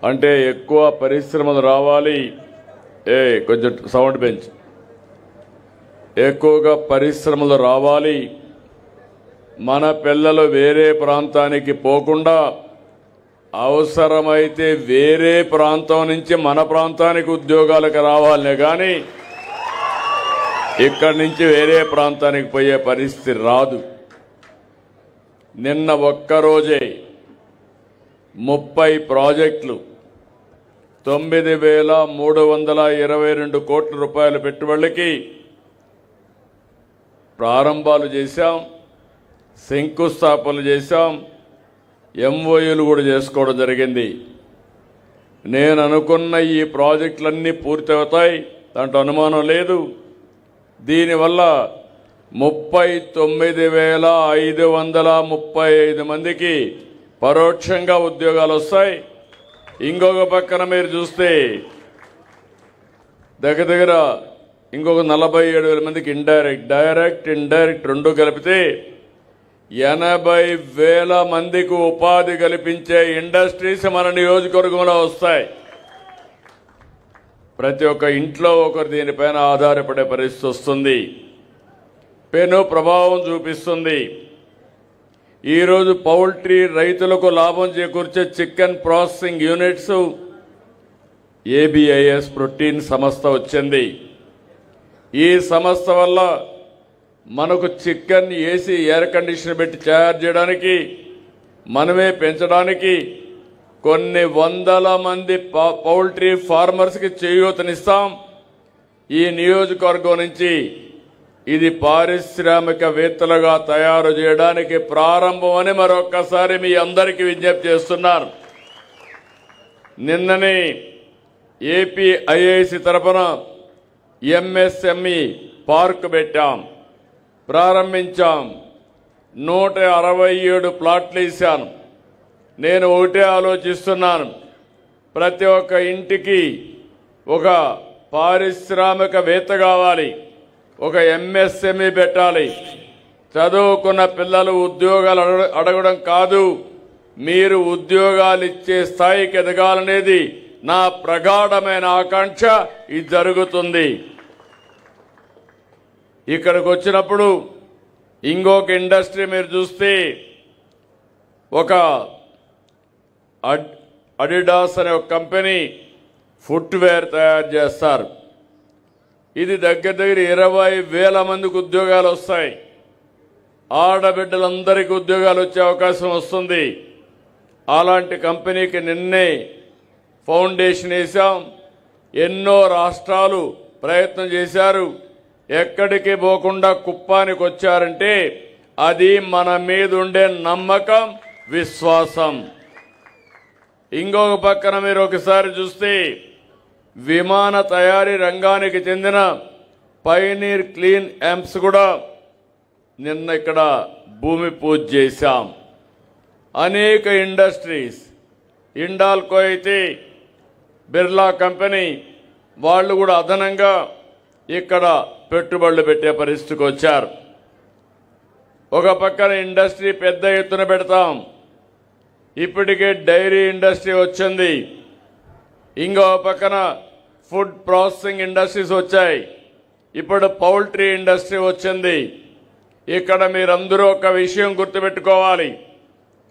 అంటే ఎక్కువ పరిశ్రమలు రావాలి, కొంచెం సౌండ్ పెంచు, ఎక్కువగా పరిశ్రమలు రావాలి, మన పిల్లలు వేరే ప్రాంతానికి పోకుండా అవసరమైతే వేరే ప్రాంతం నుంచి మన ప్రాంతానికి ఉద్యోగాలకు రావాలనే కానీ ఇక్కడి నుంచి వేరే ప్రాంతానికి పోయే పరిస్థితి రాదు. నిన్న ఒక్కరోజే 30 ప్రాజెక్టులు 9,322 కోట్ల రూపాయల పెట్టుబడులకి ప్రారంభాలు చేశాం, శంకుస్థాపనలు చేశాం, ఎంఓయూలు కూడా చేసుకోవడం జరిగింది. నేను అనుకున్న ఈ ప్రాజెక్టులన్నీ పూర్తి అవుతాయి, దాంట్లో అనుమానం లేదు. దీనివల్ల 39,535 మందికి పరోక్షంగా ఉద్యోగాలు వస్తాయి. ఇంకొక పక్కన మీరు చూస్తే దగ్గర ఇంకొక 47,000 మందికి డైరెక్ట్ ఇండైరెక్ట్ రెండు కలిపితే 80,000 మందికి ఉపాధి కల్పించే ఇండస్ట్రీస్ మన నియోజకవర్గంలో వస్తాయి. ప్రతి ఒక్క ఇంట్లో ఒకరు దీనిపైన ఆధారపడే పరిస్థితి వస్తుంది. పెను ప్రభావం చూపిస్తుంది. ఈరోజు పౌల్ట్రీ రైతులకు లాభం చేకూర్చే chicken processing units ABIS protein సంస్థ వచ్చింది. ఈ సంస్థ వల్ల మనకు చికెన్ ఏసీ ఎయిర్ కండిషన్ పెట్టి తయారు చేయడానికి, మనమే పెంచడానికి కొన్ని వందల మంది పౌల్ట్రీ ఫార్మర్స్కి చేయూతనిస్తాం. ఈ నియోజకవర్గం నుంచి ఇది పారిశ్రామికవేత్తలుగా తయారు చేయడానికి ప్రారంభమని మరొక్కసారి మీ అందరికీ విజ్ఞప్తి చేస్తున్నారు. నిన్ననే APIIC తరపున MSME పార్క్ పెట్టాం, ప్రారంభించాం. 167 ప్లాట్లు ఇచ్చాను. నేను ఒకటే ఆలోచిస్తున్నాను, ప్రతి ఒక్క ఇంటికి ఒక పారిశ్రామికవేత్త కావాలి, ఒక MSME పెట్టాలి. చదువుకున్న పిల్లలు ఉద్యోగాలు అడగడం కాదు, మీరు ఉద్యోగాలు ఇచ్చే స్థాయికి ఎదగాలనేది నా ప్రగాఢమైన ఆకాంక్ష. ఇది జరుగుతుంది. ఇక్కడికి వచ్చినప్పుడు ఇంకొక ఇండస్ట్రీ మీరు చూస్తే ఒక అడిడాస్ అనే ఒక కంపెనీ ఫుట్వేర్ తయారు చేస్తారు. ఇది దగ్గర 20,000 మందికి ఉద్యోగాలు వస్తాయి. ఆడబిడ్డలందరికీ ఉద్యోగాలు వచ్చే అవకాశం వస్తుంది. అలాంటి కంపెనీకి నిన్నే ఫౌండేషన్ వేశాం. ఎన్నో రాష్ట్రాలు ప్రయత్నం చేశారు, ఎక్కడికి పోకుండా కుప్పానికి వచ్చారంటే అది మన మీద ఉండే నమ్మకం, విశ్వాసం. ఇంకొక పక్కన మీరు ఒకసారి చూస్తే విమాన తయారీ రంగానికి చెందిన పైనీర్ క్లీన్ యాంప్స్ కూడా నిన్న ఇక్కడ భూమి పూజ చేశాం. అనేక ఇండస్ట్రీస్, హిండాల్కో అయితే బిర్లా కంపెనీ వాళ్ళు కూడా అదనంగా ఇక్కడ పెట్టుబడులు పెట్టే పరిస్థితికి వచ్చారు. ఒక పక్కన ఇండస్ట్రీ పెద్ద ఎత్తున పెడతాం. ఇప్పటికే డైరీ ఇండస్ట్రీ వచ్చింది, ఇంకో పక్కన ఫుడ్ ప్రాసెసింగ్ ఇండస్ట్రీస్ వచ్చాయి, ఇప్పుడు పౌల్ట్రీ ఇండస్ట్రీ వచ్చింది. ఇక్కడ మీరందరూ ఒక విషయం గుర్తుపెట్టుకోవాలి.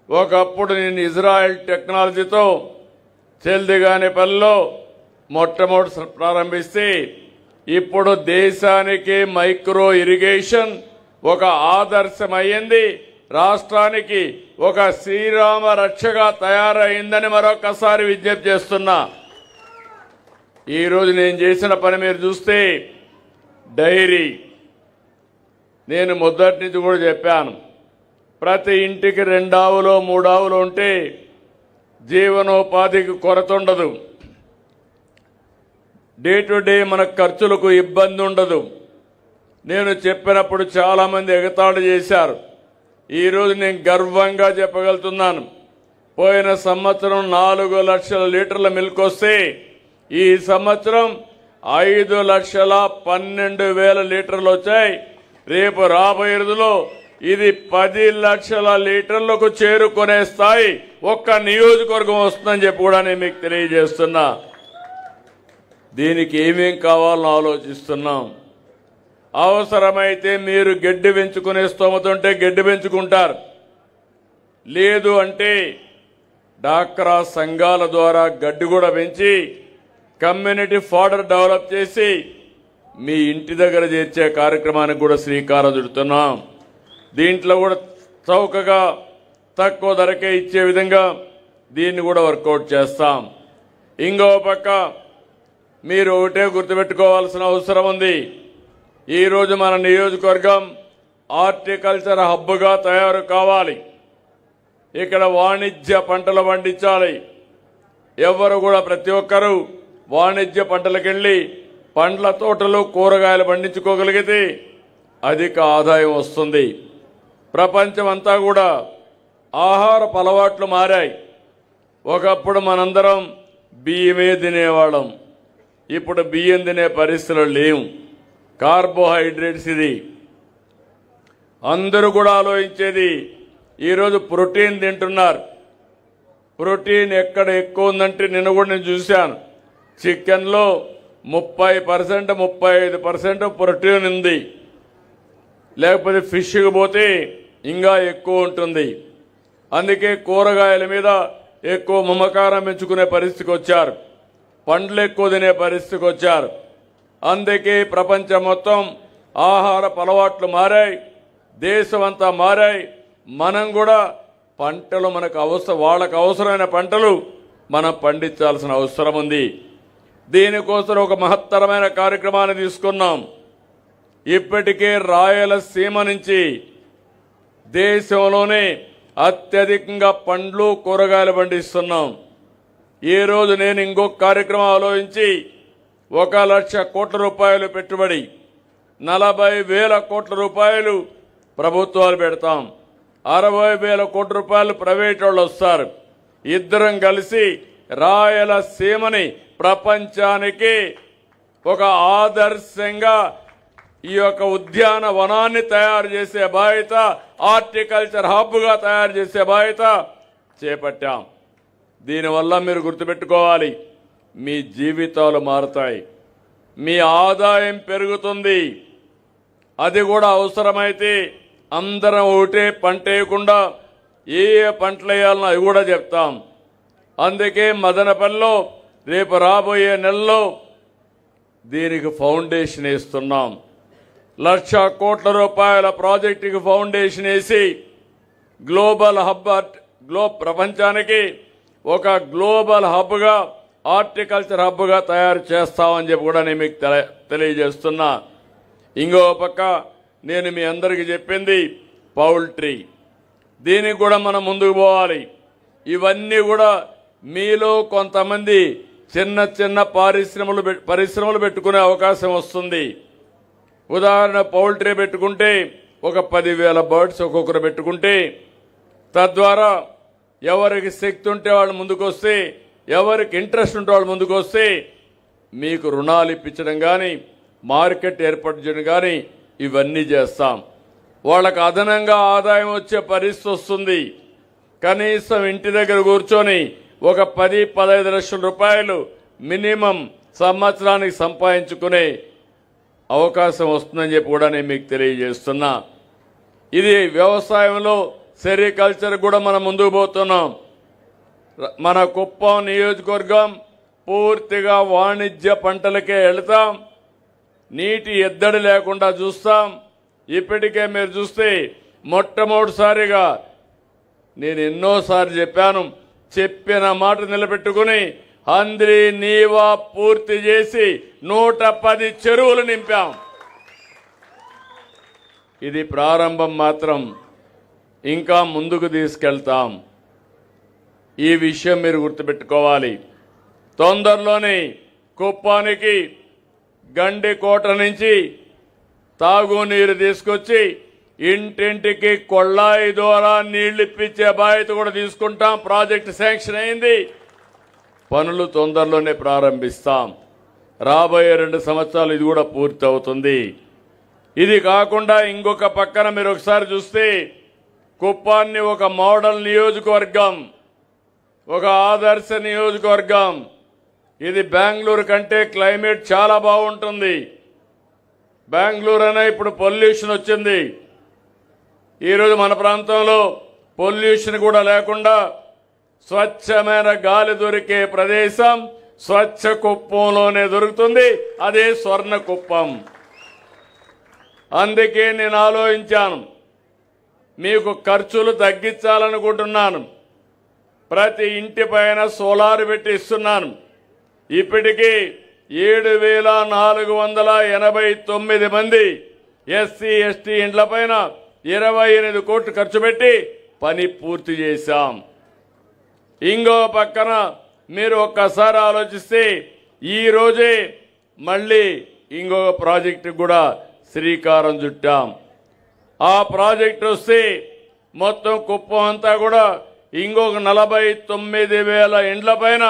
ఒకప్పుడు నేను ఇజ్రాయెల్ టెక్నాలజీతో చెల్దిగానిపల్లిలో మొట్టమొదటి ప్రారంభిస్తే ఇప్పుడు దేశానికి మైక్రో ఇరిగేషన్ ఒక ఆదర్శమయ్యింది, రాష్ట్రానికి ఒక శ్రీరామ రక్షగా తయారైందని మరొకసారి విజ్ఞప్తి చేస్తున్నా. ఈరోజు నేను చేసిన పని మీరు చూస్తే డైరీ, నేను మొదటి నుంచి కూడా చెప్పాను, ప్రతి ఇంటికి 2 ఆవులు 3 ఆవులు ఉంటే జీవనోపాధికి కొరత ఉండదు, డే టు డే మన ఖర్చులకు ఇబ్బంది ఉండదు. నేను చెప్పినప్పుడు చాలామంది ఎగతాళి చేశారు. ఈరోజు నేను గర్వంగా చెప్పగలుగుతున్నాను, పోయిన సంవత్సరం 4 లక్షల లీటర్ల మిల్క్ వస్తే ఈ సంవత్సరం 5,12,000 లీటర్లు వచ్చాయి. రేపు రాబోయే రోజుల్లో ఇది 10 లక్షల లీటర్లకు చేరుకునే స్థాయి ఒక్క నియోజకవర్గం వస్తుందని చెప్పి కూడా నేను మీకు తెలియజేస్తున్నా. దీనికి ఏమేం కావాలని ఆలోచిస్తున్నాం. అవసరమైతే మీరు గడ్డి పెంచుకునే స్తోమత ఉంటే గడ్డి పెంచుకుంటారు. లేదు అంటే డాక్రా సంఘాల ద్వారా గడ్డి కూడా పెంచి కమ్యూనిటీ ఫాడర్ డెవలప్ చేసి మీ ఇంటి దగ్గర చేర్చే కార్యక్రమానికి కూడా శ్రీకారం చుడుతున్నాం. దీంట్లో కూడా చౌకగా తక్కువ ధరకే ఇచ్చే విధంగా దీన్ని కూడా వర్కౌట్ చేస్తాం. ఇంకో పక్క మీరు ఒకటే గుర్తుపెట్టుకోవాల్సిన అవసరం ఉంది. ఈరోజు మన నియోజకవర్గం హార్టికల్చర్ హబ్గా తయారు కావాలి. ఇక్కడ వాణిజ్య పంటలు పండించాలి. ఎవరు కూడా ప్రతి ఒక్కరూ వాణిజ్య పంటలకెళ్ళి పండ్ల తోటలు కూరగాయలు పండించుకోగలిగితే అధిక ఆదాయం వస్తుంది. ప్రపంచమంతా కూడా ఆహారపు అలవాట్లు మారాయి. ఒకప్పుడు మనందరం బియ్యమే తినేవాళ్ళం. ఇప్పుడు బియ్యం తినే పరిస్థితులు లేవు. కార్బోహైడ్రేట్స్ ఇది అందరూ కూడా ఆలోచించేది. ఈరోజు ప్రోటీన్ తింటున్నారు. ప్రోటీన్ ఎక్కడ ఎక్కువ ఉందంటే నిన్న కూడా నేను చూశాను. చికెన్లో 30% 35% ప్రోటీన్ ఉంది. లేకపోతే ఫిష్కి పోతే ఇంకా ఎక్కువ ఉంటుంది. అందుకే కూరగాయల మీద ఎక్కువ మమకారం పెంచుకునే పరిస్థితికి వచ్చారు. పండ్లు ఎక్కువ తినే పరిస్థితికి వచ్చారు. అందుకే ప్రపంచం మొత్తం ఆహారపు అలవాట్లు మారాయి. దేశం అంతా మారాయి. మనం కూడా పంటలు వాళ్ళకు అవసరమైన పంటలు మనం పండించాల్సిన అవసరం ఉంది. దీనికోసం ఒక మహత్తరమైన కార్యక్రమాన్ని తీసుకున్నాం. ఇప్పటికే రాయలసీమ నుంచి దేశంలోనే అత్యధికంగా పండ్లు కూరగాయలు పండిస్తున్నాం. ఈ రోజు నేను ఇంకొక కార్యక్రమం ఆలోచించి 1,00,000 కోట్ల రూపాయలు పెట్టుబడి 40,000 కోట్ల రూపాయలు ప్రభుత్వాలు పెడతాం. 60,000 కోట్ల రూపాయలు ప్రైవేట్ వాళ్ళు వస్తారు. ఇద్దరం కలిసి రాయలసీమని ప్రపంచానికి ఒక ఆదర్శంగా ఈ యొక్క ఉద్యానవనాన్ని తయారు చేసే బాధ్యత, హార్టికల్చర్ హబ్గా తయారు చేసే బాధ్యత చేపట్టాం. దీనివల్ల మీరు గుర్తుపెట్టుకోవాలి, మీ జీవితాలు మారుతాయి, మీ ఆదాయం పెరుగుతుంది. అది కూడా అవసరమైతే అందరం ఒకటే పంట వేయకుండా ఏ పంటలు వేయాలనో అవి కూడా చెప్తాం. అందుకే మదనపల్లిలో రేపు రాబోయే నెలలో దీనికి ఫౌండేషన్ వేస్తున్నాం. 1,00,000 కోట్ల రూపాయల ప్రాజెక్టుకి ఫౌండేషన్ వేసి గ్లోబల్ హబ్, ప్రపంచానికి ఒక గ్లోబల్ హబ్గా హార్టికల్చర్ హబ్గా తయారు చేస్తామని చెప్పి కూడా నేను మీకు తెలియజేస్తున్నా. ఇంకో పక్క నేను మీ అందరికీ చెప్పింది పౌల్ట్రీ. దీనికి కూడా మనం ముందుకు పోవాలి. ఇవన్నీ కూడా మీలో కొంతమంది చిన్న చిన్న పరిశ్రమలు పెట్టుకునే అవకాశం వస్తుంది. ఉదాహరణ పౌల్ట్రీ పెట్టుకుంటే ఒక 10,000 బర్డ్స్ ఒక్కొక్కరు పెట్టుకుంటే, తద్వారా ఎవరికి శక్తి ఉంటే వాళ్ళు ముందుకు వస్తే, ఎవరికి ఇంట్రెస్ట్ ఉంటే వాళ్ళు ముందుకు వస్తే మీకు రుణాలు ఇప్పించడం కానీ మార్కెట్ ఏర్పాటు చేయడం కానీ ఇవన్నీ చేస్తాం. వాళ్ళకు అదనంగా ఆదాయం వచ్చే పరిస్థితి వస్తుంది. కనీసం ఇంటి దగ్గర కూర్చొని ఒక 10-15 లక్షల రూపాయలు మినిమం సంవత్సరానికి సంపాదించుకునే అవకాశం వస్తుందని చెప్పి కూడా నేను మీకు తెలియజేస్తున్నా. ఇది వ్యవసాయంలో సెరికల్చర్ కూడా మనం ముందుకు పోతున్నాం. మన కుప్పం నియోజకవర్గం పూర్తిగా వాణిజ్య పంటలకే వెళతాం. నీటి ఎద్దడి లేకుండా చూస్తాం. ఇప్పటికే మీరు చూస్తే మొట్టమొదటిసారిగా నేను ఎన్నోసార్లు చెప్పాను, చెప్పిన మాట నిలబెట్టుకుని హంద్రీ నీవా పూర్తి చేసి 110 చెరువులు నింపాం. ఇది ప్రారంభం మాత్రం, ఇంకా ముందుకు తీసుకెళ్తాం. ఈ విషయం మీరు గుర్తుపెట్టుకోవాలి. తొందరలోనే కుప్పానికి గండికోట నుంచి తాగునీరు తీసుకొచ్చి ఇంటింటికి కొళ్ళాయి ద్వారా నీళ్లు ఇప్పించే బాధ్యత కూడా తీసుకుంటాం. ప్రాజెక్టు శాంక్షన్ అయింది. పనులు తొందరలోనే ప్రారంభిస్తాం. రాబోయే 2 సంవత్సరాలు ఇది కూడా పూర్తి అవుతుంది. ఇది కాకుండా ఇంకొక పక్కన మీరు ఒకసారి చూస్తే కుప్పాన్ని ఒక మోడల్ నియోజకవర్గం ఒక ఆదర్శ నియోజకవర్గం. ఇది బెంగళూరు కంటే క్లైమేట్ చాలా బాగుంటుంది. బెంగళూరు అనే ఇప్పుడు పొల్యూషన్ వచ్చింది. ఈరోజు మన ప్రాంతంలో పొల్యూషన్ కూడా లేకుండా స్వచ్ఛమైన గాలి దొరికే ప్రదేశం స్వచ్ఛ కుప్పంలోనే దొరుకుతుంది. అదే స్వర్ణ కుప్పం. అందుకే నేను ఆలోచించాను, మీకు ఖర్చులు తగ్గించాలనుకుంటున్నాను. ప్రతి ఇంటి పైన సోలార్ పెట్టి ఇస్తున్నాను. ఇప్పటికీ 7,489 మంది ఎస్సీ ఎస్టీ ఇండ్ల పైన 28 కోట్లు ఖర్చు పెట్టి పని పూర్తి చేశాం. ఇంకో పక్కన మీరు ఒక్కసారి ఆలోచిస్తే ఈ రోజే మళ్ళీ ఇంకొక ప్రాజెక్టు కూడా శ్రీకారం చుట్టాం. ఆ ప్రాజెక్టు వస్తే మొత్తం కుప్పం అంతా కూడా ఇంకొక 49,000 ఇండ్ల పైన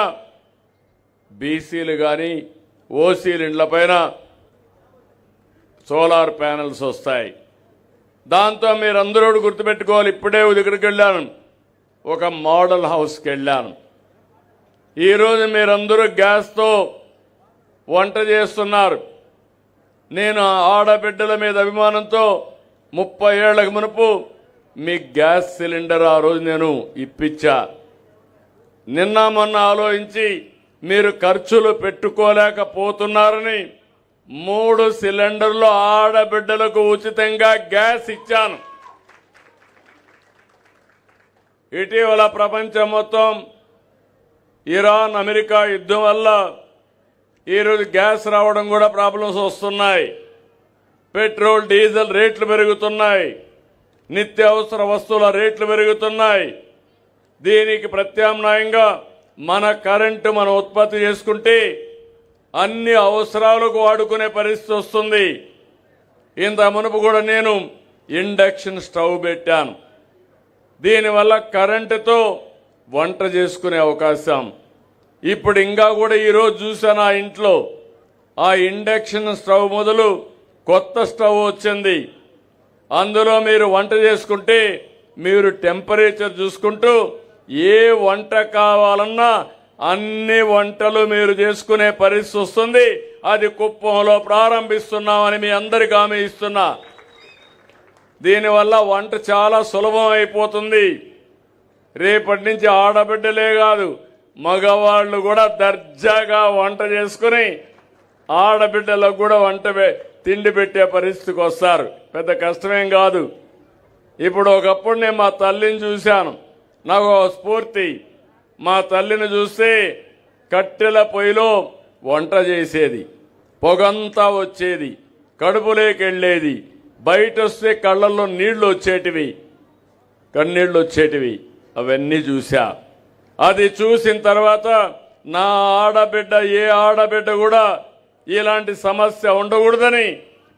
బీసీలు కానీ ఓసీలు ఇండ్ల పైన సోలార్ ప్యానెల్స్ వస్తాయి. దాంతో మీరందరూ గుర్తుపెట్టుకోవాలి. ఇప్పుడే ఇక్కడికి వెళ్ళాను, ఒక మోడల్ హౌస్కి వెళ్ళాను. ఈరోజు మీరందరూ గ్యాస్తో వంట చేస్తున్నారు. నేను ఆడబిడ్డల మీద అభిమానంతో 30 ఏళ్లకు మునుపు మీ గ్యాస్ సిలిండర్ ఆ రోజు నేను ఇప్పించా. నిన్న మొన్న ఆలోచించి మీరు ఖర్చులు పెట్టుకోలేకపోతున్నారని 3 సిలిండర్లు ఆడబిడ్డలకు ఉచితంగా గ్యాస్ ఇచ్చాను. ఇటీవల ప్రపంచం మొత్తం ఇరాన్ అమెరికా యుద్ధం వల్ల ఈరోజు గ్యాస్ రావడం కూడా ప్రాబ్లమ్స్ వస్తున్నాయి. పెట్రోల్ డీజిల్ రేట్లు పెరుగుతున్నాయి. నిత్యావసర వస్తువుల రేట్లు పెరుగుతున్నాయి. దీనికి ప్రత్యామ్నాయంగా మన కరెంటు మనం ఉత్పత్తి చేసుకుంటే అన్ని అవసరాలకు వాడుకునే పరిస్థితి వస్తుంది. ఇంత మునుపు కూడా నేను ఇండక్షన్ స్టవ్ పెట్టాను. దీనివల్ల కరెంటుతో వంట చేసుకునే అవకాశం. ఇప్పుడు ఇంకా కూడా ఈరోజు చూసాను ఆ ఇంట్లో ఆ ఇండక్షన్ స్టవ్ మొదలు కొత్త స్టవ్ వచ్చింది. అందులో మీరు వంట చేసుకుంటే మీరు టెంపరేచర్ చూసుకుంటూ ఏ వంట కావాలన్నా అన్ని వంటలు మీరు చేసుకునే పరిస్థితి వస్తుంది. అది కుప్పంలో ప్రారంభిస్తున్నామని మీ అందరికీ హామీ ఇస్తున్నా. దీనివల్ల వంట చాలా సులభం అయిపోతుంది. రేపటి నుంచి ఆడబిడ్డలే కాదు మగవాళ్ళు కూడా దర్జాగా వంట చేసుకుని ఆడబిడ్డలకు కూడా తిండి పెట్టే పరిస్థితికి వస్తారు. పెద్ద కష్టమేం కాదు. ఇప్పుడు ఒకప్పుడు నేను మా తల్లిని చూశాను, నాకు స్ఫూర్తి. మా తల్లిని చూస్తే కట్టెల పొయ్యిలో వంట చేసేది, పొగంతా వచ్చేది, కడుపులోకి వెళ్ళేది, బయట వస్తే కళ్ళల్లో నీళ్లు వచ్చేటివి, కన్నీళ్లు వచ్చేటివి. అవన్నీ చూశా. అది చూసిన తర్వాత నా ఆడబిడ్డ ఏ ఆడబిడ్డ కూడా ఇలాంటి సమస్య ఉండకూడదని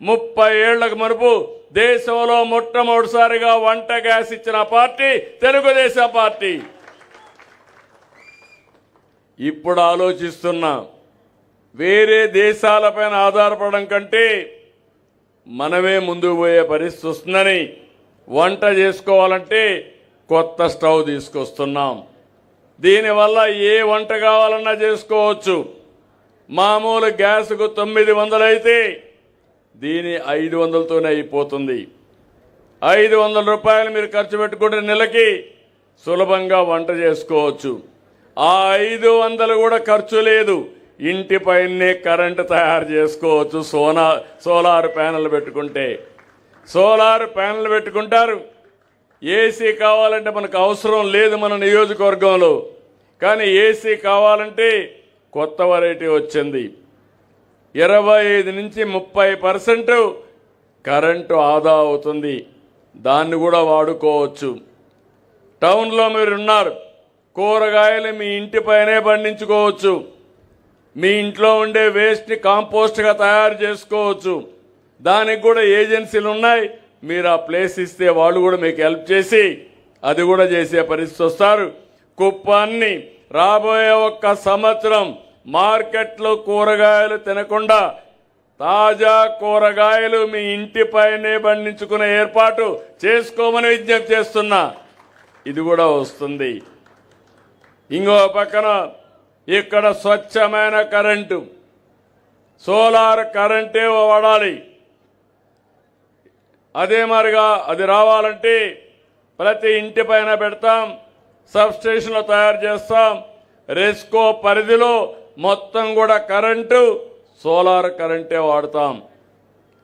30 ఏళ్లకు మునుపు దేశంలో మొట్టమొదటిసారిగా వంట గ్యాస్ ఇచ్చిన పార్టీ తెలుగుదేశం పార్టీ. ఇప్పుడు ఆలోచిస్తున్నా, వేరే దేశాలపైన ఆధారపడడం కంటే మనమే ముందుకు పోయే పరిస్థితి వస్తుందని వంట చేసుకోవాలంటే కొత్త స్టవ్ తీసుకొస్తున్నాం. దీనివల్ల ఏ వంట కావాలన్నా చేసుకోవచ్చు. మామూలు గ్యాస్కు 900 అయితే దీని 500తోనే అయిపోతుంది. 500 రూపాయలు మీరు ఖర్చు పెట్టుకుంటే నెలకి సులభంగా వంట చేసుకోవచ్చు. ఆ 500 కూడా ఖర్చు లేదు. ఇంటి పైనే కరెంటు తయారు చేసుకోవచ్చు. సోలార్ ప్యానెల్ పెట్టుకుంటే సోలార్ ప్యానెల్ పెట్టుకుంటారు. ఏసీ కావాలంటే మనకు అవసరం లేదు మన నియోజకవర్గంలో. కానీ ఏసీ కావాలంటే కొత్త వెరైటీ వచ్చింది. 25 నుంచి 30% కరెంటు ఆదా అవుతుంది. దాన్ని కూడా వాడుకోవచ్చు. టౌన్లో మీరు ఉన్నారు, కూరగాయలు మీ ఇంటిపైనే పండించుకోవచ్చు. మీ ఇంట్లో ఉండే వేస్ట్ని కాంపోస్ట్గా తయారు చేసుకోవచ్చు. దానికి కూడా ఏజెన్సీలు ఉన్నాయి. మీరు ఆ ప్లేస్ ఇస్తే వాళ్ళు కూడా మీకు హెల్ప్ చేసి అది కూడా చేసే పరిస్థితి వస్తారు. కుప్పాన్ని రాబోయే 1 సంవత్సరం మార్కెట్లో కూరగాయలు తినకుండా తాజా కూరగాయలు మీ ఇంటిపైనే పండించుకునే ఏర్పాటు చేసుకోమని విజ్ఞప్తి చేస్తున్నా. ఇది కూడా వస్తుంది. ఇంకో పక్కన ఇక్కడ స్వచ్ఛమైన కరెంటు, సోలార్ కరెంటే వాడాలి. అదే మరిగా అది రావాలంటే ప్రతి ఇంటి పైన పెడతాం, సబ్స్టేషన్లు తయారు చేస్తాం. రెస్కో పరిధిలో మొత్తం కూడా కరెంటు సోలార్ కరెంటే వాడతాం.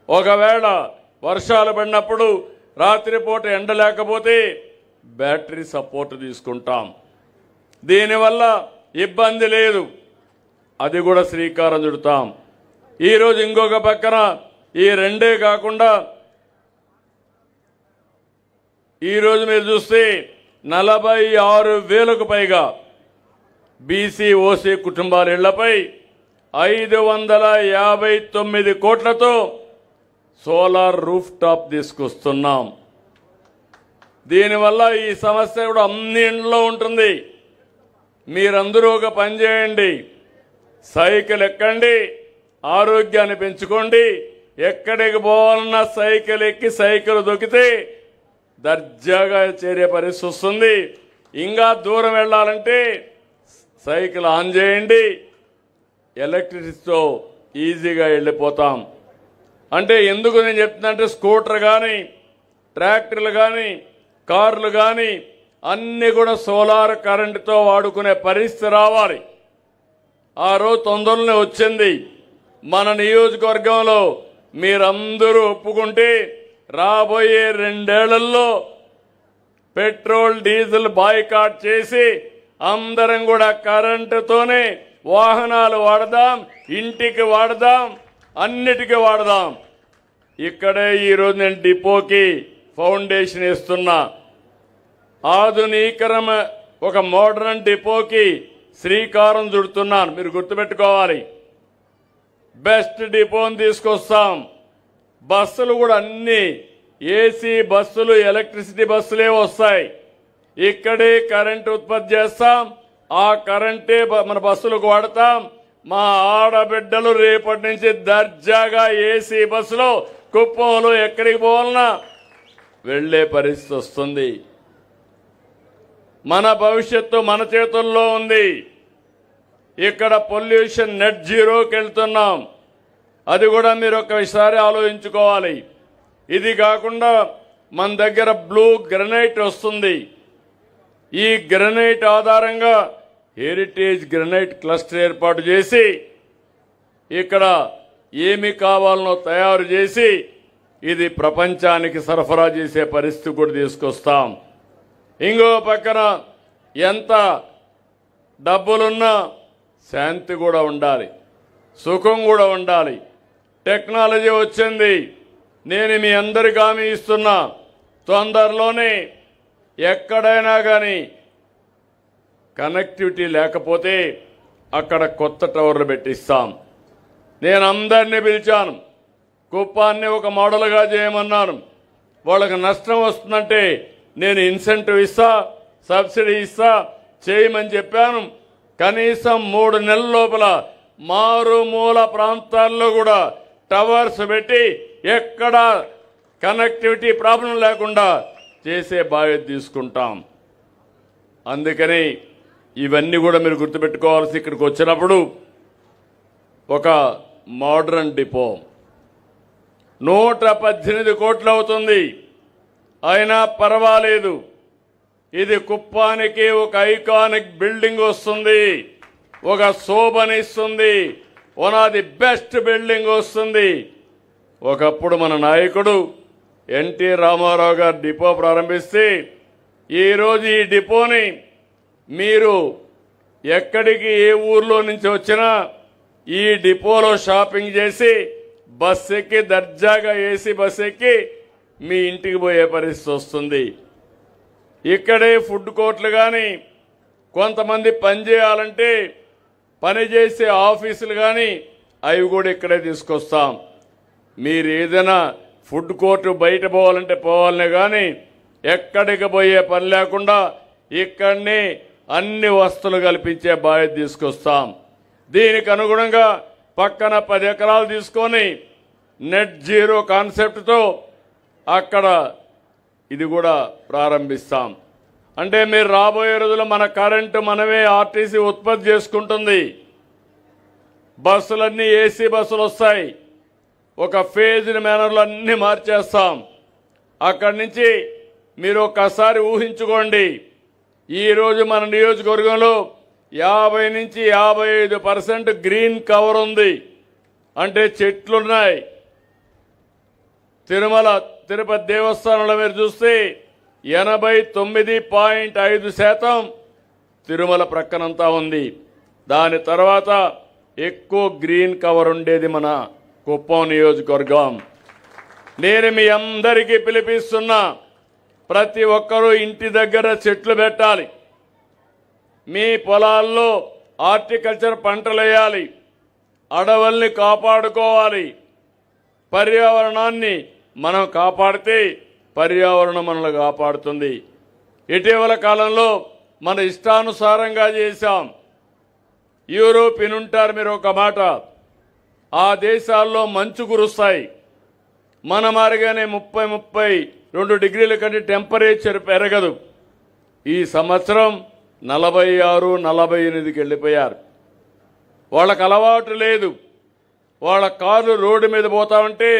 ఒకవేళ వర్షాలు పడినప్పుడు రాత్రిపూట ఎండ లేకపోతే బ్యాటరీ సపోర్ట్ తీసుకుంటాం. దీనివల్ల ఇబ్బంది లేదు. అది కూడా శ్రీకారం చుడతాం. ఈరోజు ఇంకొక పక్కన ఈ రెండే కాకుండా ఈరోజు మీరు చూస్తే 46,000కు పైగా బీసీ ఓసీ కుటుంబాల ఇళ్లపై 559 కోట్లతో సోలార్ రూఫ్ టాప్ తీసుకొస్తున్నాం. దీనివల్ల ఈ సమస్య కూడా అన్ని ఇంట్లో ఉంటుంది. మీరందరూ ఒక పని చేయండి, సైకిల్ ఎక్కండి, ఆరోగ్యాన్ని పెంచుకోండి. ఎక్కడికి పోవాలన్నా సైకిల్ ఎక్కి సైకిల్ దొక్కితే దర్జాగా చేరే పరిస్థితి వస్తుంది. ఇంకా దూరం వెళ్ళాలంటే సైకిల్ ఆన్ చేయండి, ఎలక్ట్రిసిటీతో ఈజీగా వెళ్ళిపోతాం. అంటే ఎందుకు నేను చెప్తున్నా, స్కూటర్ కానీ ట్రాక్టర్లు కానీ కార్లు కానీ అన్నీ కూడా సోలార్ కరెంటుతో వాడుకునే పరిస్థితి రావాలి. ఆ రోజు తొందరలోనే వచ్చింది. మన నియోజకవర్గంలో మీరందరూ ఒప్పుకుంటే రాబోయే 2 ఏళ్లలో పెట్రోల్ డీజిల్ బాయ్కాట్ చేసి అందరం కూడా కరెంటుతోనే వాహనాలు వాడదాం, ఇంటికి వాడదాం, అన్నిటికీ వాడదాం. ఇక్కడే ఈరోజు నేను డిపోకి ఫౌండేషన్ ఇస్తున్నా. ఆధునీకరణ ఒక మోడర్న్ డిపోకి శ్రీకారం చుడుతున్నాను. మీరు గుర్తుపెట్టుకోవాలి, బెస్ట్ డిపోని తీసుకొస్తాం. బస్సులు కూడా అన్ని ఏసీ బస్సులు, ఎలక్ట్రిసిటీ బస్సులే వస్తాయి. ఇక్కడే కరెంటు ఉత్పత్తి చేస్తాం, ఆ కరెంటే మన బస్సులకు వాడతాం. మా ఆడబిడ్డలు రేపటి నుంచి దర్జాగా ఏసీ బస్సులో కుప్పంలో ఎక్కడికి పోవాలన్నా వెళ్లే పరిస్థితి వస్తుంది. మన భవిష్యత్తు మన చేతుల్లో ఉంది. ఇక్కడ పొల్యూషన్ నెట్ జీరోకి వెళ్తున్నాం. అది కూడా మీరు ఒకసారి ఆలోచించుకోవాలి. ఇది కాకుండా మన దగ్గర బ్లూ గ్రనైట్ వస్తుంది. ఈ గ్రనైట్ ఆధారంగా హెరిటేజ్ గ్రనైట్ క్లస్టర్ ఏర్పాటు చేసి ఇక్కడ ఏమి కావాలనో తయారు చేసి ఇది ప్రపంచానికి సరఫరా చేసే పరిస్థితి కూడా తీసుకొస్తాం. ఇంకో పక్కన ఎంత డబ్బులున్నా శాంతి కూడా ఉండాలి, సుఖం కూడా ఉండాలి. టెక్నాలజీ వచ్చింది. నేను మీ అందరికీ హామీ ఇస్తున్నా, తొందరలోనే ఎక్కడైనా కానీ కనెక్టివిటీ లేకపోతే అక్కడ కొత్త టవర్లు పెట్టిస్తాం. నేను అందరినీ పిలిచాను, కుప్పాన్ని ఒక మోడల్గా చేయమన్నాను. వాళ్ళకి నష్టం వస్తుందంటే నేను ఇన్సెంటివ్ ఇస్తా, సబ్సిడీ ఇస్తా, చేయమని చెప్పాను. కనీసం 3 నెలల లోపల మారుమూల ప్రాంతాల్లో కూడా టవర్స్ పెట్టి ఎక్కడ కనెక్టివిటీ ప్రాబ్లం లేకుండా చేసే బాధ్యత తీసుకుంటాం. అందుకని ఇవన్నీ కూడా మీరు గుర్తుపెట్టుకోవాల్సి, ఇక్కడికి వచ్చినప్పుడు ఒక మోడర్న్ డిపో 118 కోట్లు అవుతుంది. అయినా పర్వాలేదు, ఇది కుప్పానికి ఒక ఐకానిక్ బిల్డింగ్ వస్తుంది, ఒక శోభనిస్తుంది, one of the best building వస్తుంది. ఒకప్పుడు మన నాయకుడు ఎన్టీ రామారావు గారు డిపో ప్రారంభిస్తే ఈరోజు ఈ డిపోని మీరు ఎక్కడికి ఏ ఊర్లో నుంచి వచ్చినా ఈ డిపోలో షాపింగ్ చేసి బస్ ఎక్కి దర్జాగా ఏసీ బస్ ఎక్కి మీ ఇంటికి పోయే పరిస్థితి వస్తుంది. ఇక్కడే ఫుడ్ కోర్టులు కానీ కొంతమంది పని చేయాలంటే పనిచేసే ఆఫీసులు కానీ అవి కూడా ఇక్కడే తీసుకొస్తాం. మీరు ఏదైనా ఫుడ్ కోర్టు బయట పోవాలంటే పోవాలనే కానీ ఎక్కడికి పోయే పని లేకుండా ఇక్కడనే అన్ని వస్తువులు కల్పించే బాధ్యత తీసుకొస్తాం. దీనికి అనుగుణంగా పక్కన 10 ఎకరాలు తీసుకొని నెట్ జీరో కాన్సెప్ట్తో అక్కడ ఇది కూడా ప్రారంభిస్తాం. అంటే మీరు రాబోయే రోజుల్లో మన కరెంటు మనమే ఆర్టీసీ ఉత్పత్తి చేసుకుంటుంది. బస్సులన్నీ ఏసీ బస్సులు వస్తాయి. ఒక ఫేజ్డ్ మేనర్లో అన్నీ మార్చేస్తాం. అక్కడి నుంచి మీరు ఒక్కసారి ఊహించుకోండి. ఈరోజు మన నియోజకవర్గంలో 50 నుంచి 55% గ్రీన్ కవర్ ఉంది. అంటే చెట్లున్నాయి. తిరుమల తిరుపతి దేవస్థానంలో మీరు చూస్తే 89.5% తిరుమల ప్రక్కనంతా ఉంది. దాని తర్వాత ఎక్కువ గ్రీన్ కవర్ ఉండేది మన కుప్పం నియోజకవర్గం. నేను మీ అందరికీ పిలిపిస్తున్నా, ప్రతి ఒక్కరూ ఇంటి దగ్గర చెట్లు పెట్టాలి. మీ పొలాల్లో హార్టికల్చర్ పంటలు వేయాలి. అడవుల్ని కాపాడుకోవాలి. పర్యావరణాన్ని మనం కాపాడితే పర్యావరణం మనల్ని కాపాడుతుంది. ఇటీవల కాలంలో మన ఇష్టానుసారంగా చేశాం. యూరోప్ వినుంటారు మీరు ఒక మాట. ఆ దేశాల్లో మంచు కురుస్తాయి. మన మారిగానే 30-32 డిగ్రీల కంటే టెంపరేచర్ పెరగదు. ఈ సంవత్సరం 46-48కి వెళ్ళిపోయారు. వాళ్ళకు అలవాటు లేదు. వాళ్ళ కార్లు రోడ్డు మీద పోతా ఉంటే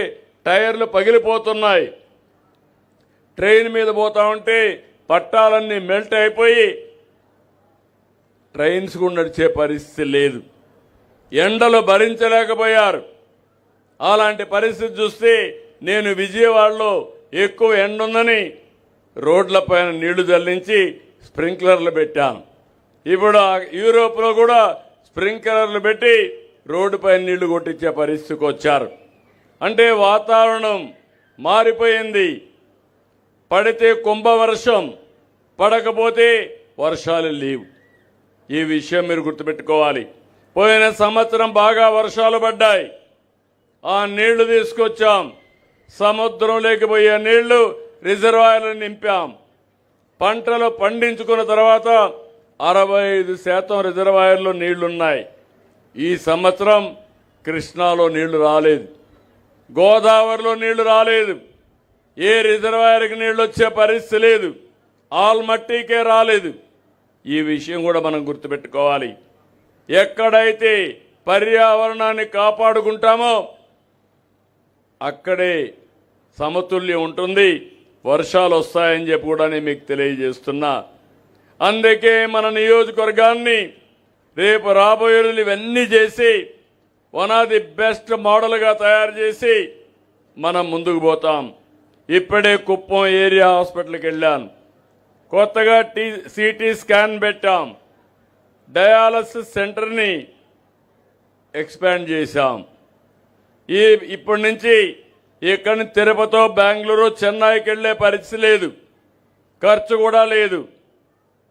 టైర్లు పగిలిపోతున్నాయి. ట్రైన్ మీద పోతా ఉంటే పట్టాలన్నీ మెల్ట్ అయిపోయి ట్రైన్స్ కూడా నడిచే పరిస్థితి లేదు. ఎండలు భరించలేకపోయారు. అలాంటి పరిస్థితి చూస్తే నేను విజయవాడలో ఎక్కువ ఎండ ఉందని రోడ్లపైన నీళ్లు జల్లించి స్ప్రింక్లర్లు పెట్టాను. ఇప్పుడు యూరోప్లో కూడా స్ప్రింక్లర్లు పెట్టి రోడ్డుపైన నీళ్లు కొట్టించే పరిస్థితికి వచ్చారు. అంటే వాతావరణం మారిపోయింది. పడితే కుంభవర్షం, పడకపోతే వర్షాలు లేవు. ఈ విషయం మీరు గుర్తుపెట్టుకోవాలి. పోయిన సంవత్సరం బాగా వర్షాలు పడ్డాయి. ఆ నీళ్లు తీసుకొచ్చాం. సముద్రంలోకి పోయే నీళ్లు రిజర్వాయర్లు నింపాం. పంటలు పండించుకున్న తర్వాత 65% రిజర్వాయర్లో నీళ్లున్నాయి. ఈ సంవత్సరం కృష్ణాలో నీళ్లు రాలేదు. గోదావరిలో నీళ్లు రాలేదు. ఏ రిజర్వాయర్కి నీళ్లు వచ్చే పరిస్థితి లేదు. ఆల్మట్టికే రాలేదు. ఈ విషయం కూడా మనం గుర్తుపెట్టుకోవాలి. ఎక్కడైతే పర్యావరణాన్ని కాపాడుకుంటామో అక్కడే సమతుల్యం ఉంటుంది. వర్షాలు వస్తాయని చెప్పి కూడా నేను మీకు తెలియజేస్తున్నా. అందుకే మన నియోజకవర్గాన్ని రేపు రాబోయే రోజులు ఇవన్నీ చేసి వన్ ఆఫ్ ది బెస్ట్ మోడల్గా తయారు చేసి మనం ముందుకు పోతాం. ఇప్పుడే కుప్పం ఏరియా హాస్పిటల్కి వెళ్ళాను. కొత్తగా సిటీ స్కాన్ పెట్టాం. డయాలసిస్ సెంటర్ని ఎక్స్పాండ్ చేశాం. ఇప్పటి నుంచి ఇక్కడి నుంచి తిరుపతి, బెంగళూరు, చెన్నైకి వెళ్లే పరిస్థితి లేదు. ఖర్చు కూడా లేదు.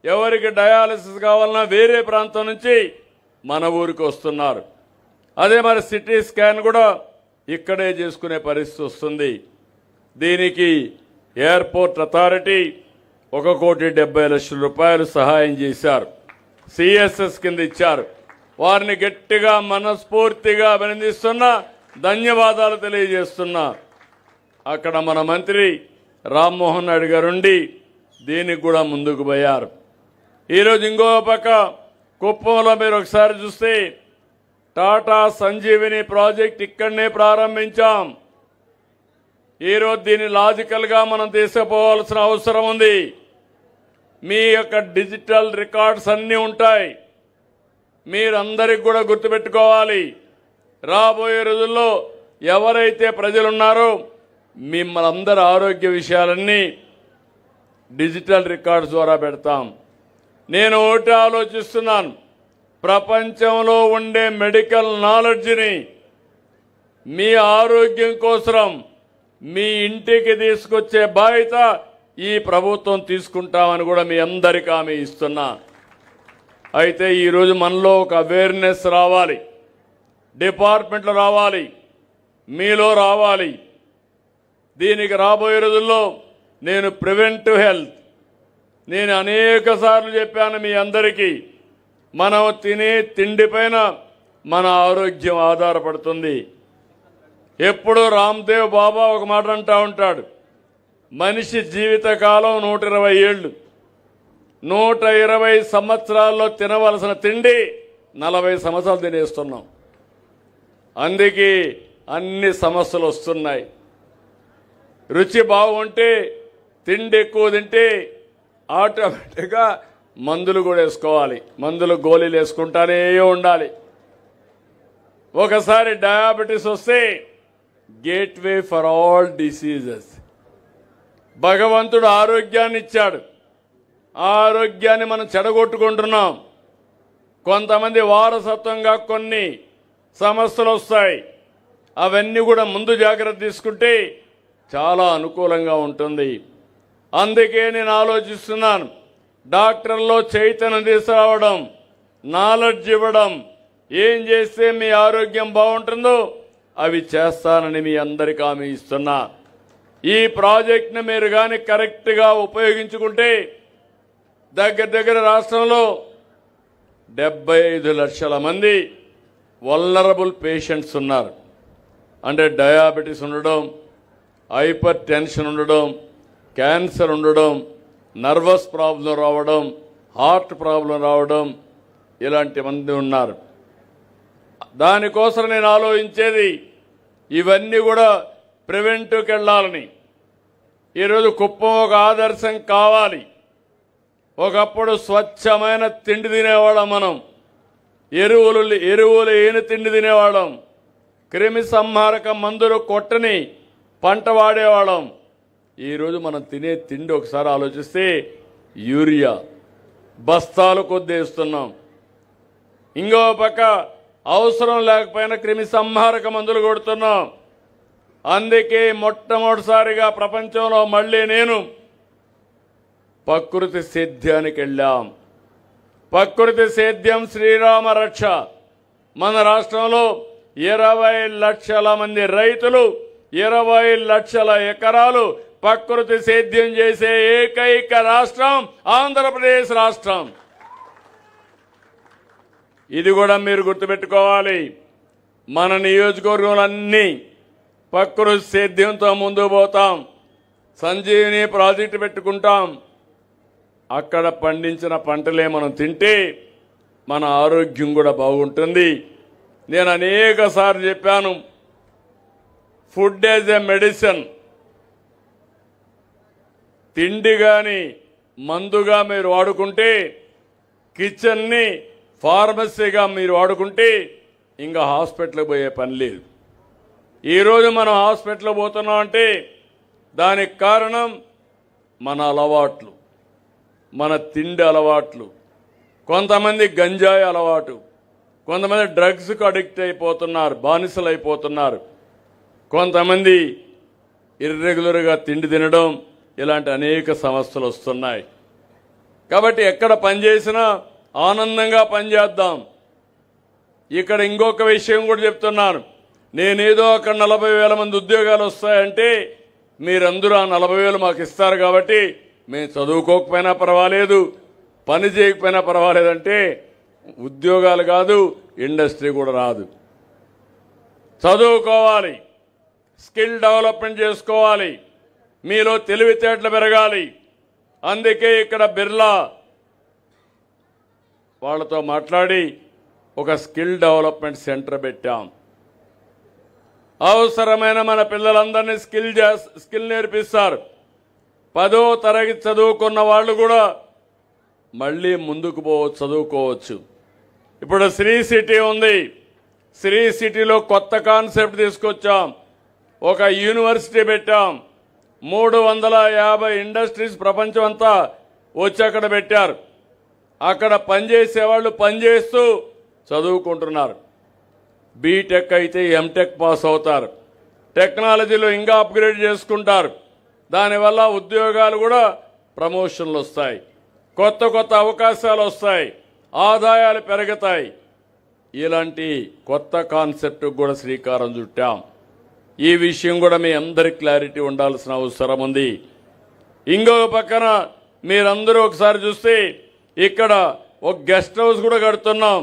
ఎవరికి డయాలసిస్ కావాలన్నా వేరే ప్రాంతం నుంచి మన ఊరికి వస్తున్నారు. అదే మరి సిటీ స్కాన్ కూడా ఇక్కడే చేసుకునే పరిస్థితి వస్తుంది. దీనికి ఎయిర్పోర్ట్ అథారిటీ 1,70,00,000 రూపాయలు సహాయం చేశారు. సిఎస్ఎస్ కింద ఇచ్చారు. వారిని గట్టిగా మనస్ఫూర్తిగా అభినందిస్తున్నా, ధన్యవాదాలు తెలియజేస్తున్నా. అక్కడ మన మంత్రి రామ్మోహన్ నాయుడు గారుండి దీనికి కూడా ముందుకు పోయారు. ఈరోజు ఇంకో పక్క కుప్పంలో మీరు ఒకసారి చూస్తే టాటా సంజీవిని ప్రాజెక్ట్ ఇక్కడనే ప్రారంభించాం. ఈరోజు దీన్ని లాజికల్గా మనం తీసుకుపోవాల్సిన అవసరం ఉంది. మీ యొక్క డిజిటల్ రికార్డ్స్ అన్నీ ఉంటాయి. మీరందరికి కూడా గుర్తుపెట్టుకోవాలి. రాబోయే రోజుల్లో ఎవరైతే ప్రజలున్నారో మిమ్మల్ని అందరి ఆరోగ్య విషయాలన్నీ డిజిటల్ రికార్డ్స్ ద్వారా పెడతాం. నేను ఒకటి ఆలోచిస్తున్నాను, ప్రపంచంలో ఉండే మెడికల్ నాలెడ్జ్ని మీ ఆరోగ్యం కోసం మీ ఇంటికి తీసుకొచ్చే బాధ్యత ఈ ప్రభుత్వం తీసుకుంటామని కూడా మీ అందరికీ హామీ ఇస్తున్నా. అయితే ఈరోజు మనలో ఒక అవేర్నెస్ రావాలి, డిపార్ట్మెంట్లో రావాలి, మీలో రావాలి. దీనికి రాబోయే రోజుల్లో నేను ప్రివెంటివ్ హెల్త్ నేను అనేక సార్లు చెప్పాను మీ అందరికీ. మనం తినే తిండిపైన మన ఆరోగ్యం ఆధారపడుతుంది. ఎప్పుడూ రామ్దేవ్ బాబా ఒక మాట అంటూ ఉంటాడు, మనిషి జీవితకాలం 120 ఏళ్ళు. 120 సంవత్సరాల్లో తినవలసిన తిండి 40 సంవత్సరాలు తినేస్తున్నాం. అందుకే అన్ని సమస్యలు వస్తున్నాయి. రుచి బాగుంటే తిండి ఎక్కువ తింటే ఆటోమేటిక్గా మందులు కూడా వేసుకోవాలి. మందులు గోళీలు వేసుకుంటానే ఉండాలి. ఒకసారి డయాబెటీస్ వస్తే గేట్వే ఫర్ ఆల్ డిసీజెస్. భగవంతుడు ఆరోగ్యాన్ని ఇచ్చాడు. ఆ ఆరోగ్యాన్ని మనం చెడగొట్టుకుంటున్నాం. కొంతమంది వారసత్వంగా కొన్ని సమస్యలు వస్తాయి. అవన్నీ కూడా ముందు జాగ్రత్త తీసుకుంటే చాలా అనుకూలంగా ఉంటుంది. అందుకే నేను ఆలోచిస్తున్నాను, డాక్టర్లో చైతన్యం తీసుకురావడం, నాలెడ్జ్ ఇవ్వడం, ఏం చేస్తే మీ ఆరోగ్యం బాగుంటుందో అవి చేస్తానని మీ అందరికీ హామీ ఇస్తున్నా. ఈ ప్రాజెక్ట్ని మీరు కానీ కరెక్ట్గా ఉపయోగించుకుంటే దగ్గర రాష్ట్రంలో 75 లక్షల మంది వల్నరబుల్ పేషెంట్స్ ఉన్నారు. అంటే డయాబెటీస్ ఉండడం, హైపర్ టెన్షన్ ఉండడం, క్యాన్సర్ ఉండడం, నర్వస్ ప్రాబ్లం రావడం, హార్ట్ ప్రాబ్లం రావడం, ఇలాంటి మంది ఉన్నారు. దానికోసం నేను ఆలోచించేది ఇవన్నీ కూడా ప్రివెంటివ్కి వెళ్ళాలని. ఈరోజు కుప్పం ఒక ఆదర్శం కావాలి. ఒకప్పుడు స్వచ్ఛమైన తిండి తినేవాళ్ళం మనం. ఎరువులు లేని తిండి తినేవాళ్ళం. క్రిమి సంహారక మందులు కొట్టని పంట వాడేవాళ్ళం. ఈరోజు మనం తినే తిండి ఒకసారి ఆలోచిస్తే యూరియా బస్తాలు కొద్దేస్తున్నాం. ఇంకో పక్క అవసరం లేకపోయినా క్రిమి సంహారక మందులు కొడుతున్నాం. అందుకే మొట్టమొదటిసారిగా ప్రపంచంలో మళ్ళీ నేను ప్రకృతి సేద్యానికి వెళ్ళాం. ప్రకృతి సేద్యం శ్రీరామ రక్ష. మన రాష్ట్రంలో 20 లక్షల మంది రైతులు 20 లక్షల ఎకరాలు ప్రకృతి సేద్యం చేసే ఏకైక రాష్ట్రం ఆంధ్రప్రదేశ్ రాష్ట్రం. ఇది కూడా మీరు గుర్తుపెట్టుకోవాలి. మన నియోజకవర్గంలన్నీ ప్రకృతి సేద్యంతో ముందుకు పోతాం. సంజీవిని ప్రాజెక్టు పెట్టుకుంటాం. అక్కడ పండించిన పంటలే మనం తింటే మన ఆరోగ్యం కూడా బాగుంటుంది. నేను అనేక సార్లు చెప్పాను, ఫుడ్ యాజ్ ఎ మెడిసిన్. తిండి కానీ మందుగా మీరు వాడుకుంటే, కిచెన్ని ఫార్మసీగా మీరు వాడుకుంటే ఇంకా హాస్పిటల్కి పోయే పని లేదు. ఈరోజు మనం హాస్పిటల్కి పోతున్నాం అంటే దానికి కారణం మన అలవాట్లు, మన తిండి అలవాట్లు. కొంతమంది గంజాయి అలవాటు, కొంతమంది డ్రగ్స్కు అడిక్ట్ అయిపోతున్నారు, బానిసలు అయిపోతున్నారు. కొంతమంది ఇర్రెగ్యులర్గా తిండి తినడం, ఇలాంటి అనేక సమస్యలు వస్తున్నాయి. కాబట్టి ఎక్కడ పనిచేసినా ఆనందంగా పనిచేద్దాం. ఇక్కడ ఇంకొక విషయం కూడా చెప్తున్నాను. నేనేదో అక్కడ 40,000 మంది ఉద్యోగాలు వస్తాయంటే మీరందరూ ఆ 40,000 మాకు ఇస్తారు కాబట్టి మేము చదువుకోకపోయినా పర్వాలేదు, పని చేయకపోయినా పర్వాలేదంటే ఉద్యోగాలు కాదు, ఇండస్ట్రీ కూడా రాదు. చదువుకోవాలి, స్కిల్ డెవలప్మెంట్ చేసుకోవాలి, మీలో తెలివితేటలు పెరగాలి. అందుకే ఇక్కడ బిర్లా వాళ్ళతో మాట్లాడి ఒక స్కిల్ డెవలప్మెంట్ సెంటర్ పెట్టాం. అవసరమైన మన పిల్లలందరినీ స్కిల్ నేర్పిస్తారు. 10వ తరగతి చదువుకున్న వాళ్ళు కూడా మళ్ళీ ముందుకు చదువుకోవచ్చు. ఇప్పుడు శ్రీ సిటీ ఉంది. శ్రీ సిటీలో కొత్త కాన్సెప్ట్ తీసుకొచ్చాం. ఒక యూనివర్సిటీ పెట్టాం. 350 ఇండస్ట్రీస్ ప్రపంచం అంతా వచ్చి అక్కడ పెట్టారు. అక్కడ పనిచేసే వాళ్ళు పనిచేస్తూ చదువుకుంటున్నారు. బీటెక్ అయితే ఎంటెక్ పాస్ అవుతారు. టెక్నాలజీలో ఇంకా అప్గ్రేడ్ చేసుకుంటారు. దానివల్ల ఉద్యోగాలు కూడా ప్రమోషన్లు వస్తాయి, కొత్త కొత్త అవకాశాలు వస్తాయి, ఆదాయాలు పెరుగుతాయి. ఇలాంటి కొత్త కాన్సెప్ట్ కూడా శ్రీకారం చుట్టాం. ఈ విషయం కూడా మీ అందరికి క్లారిటీ ఉండాల్సిన అవసరం ఉంది. ఇంకొక పక్కన మీరందరూ ఒకసారి చూస్తే ఇక్కడ ఒక గెస్ట్ హౌస్ కూడా కడుతున్నాం.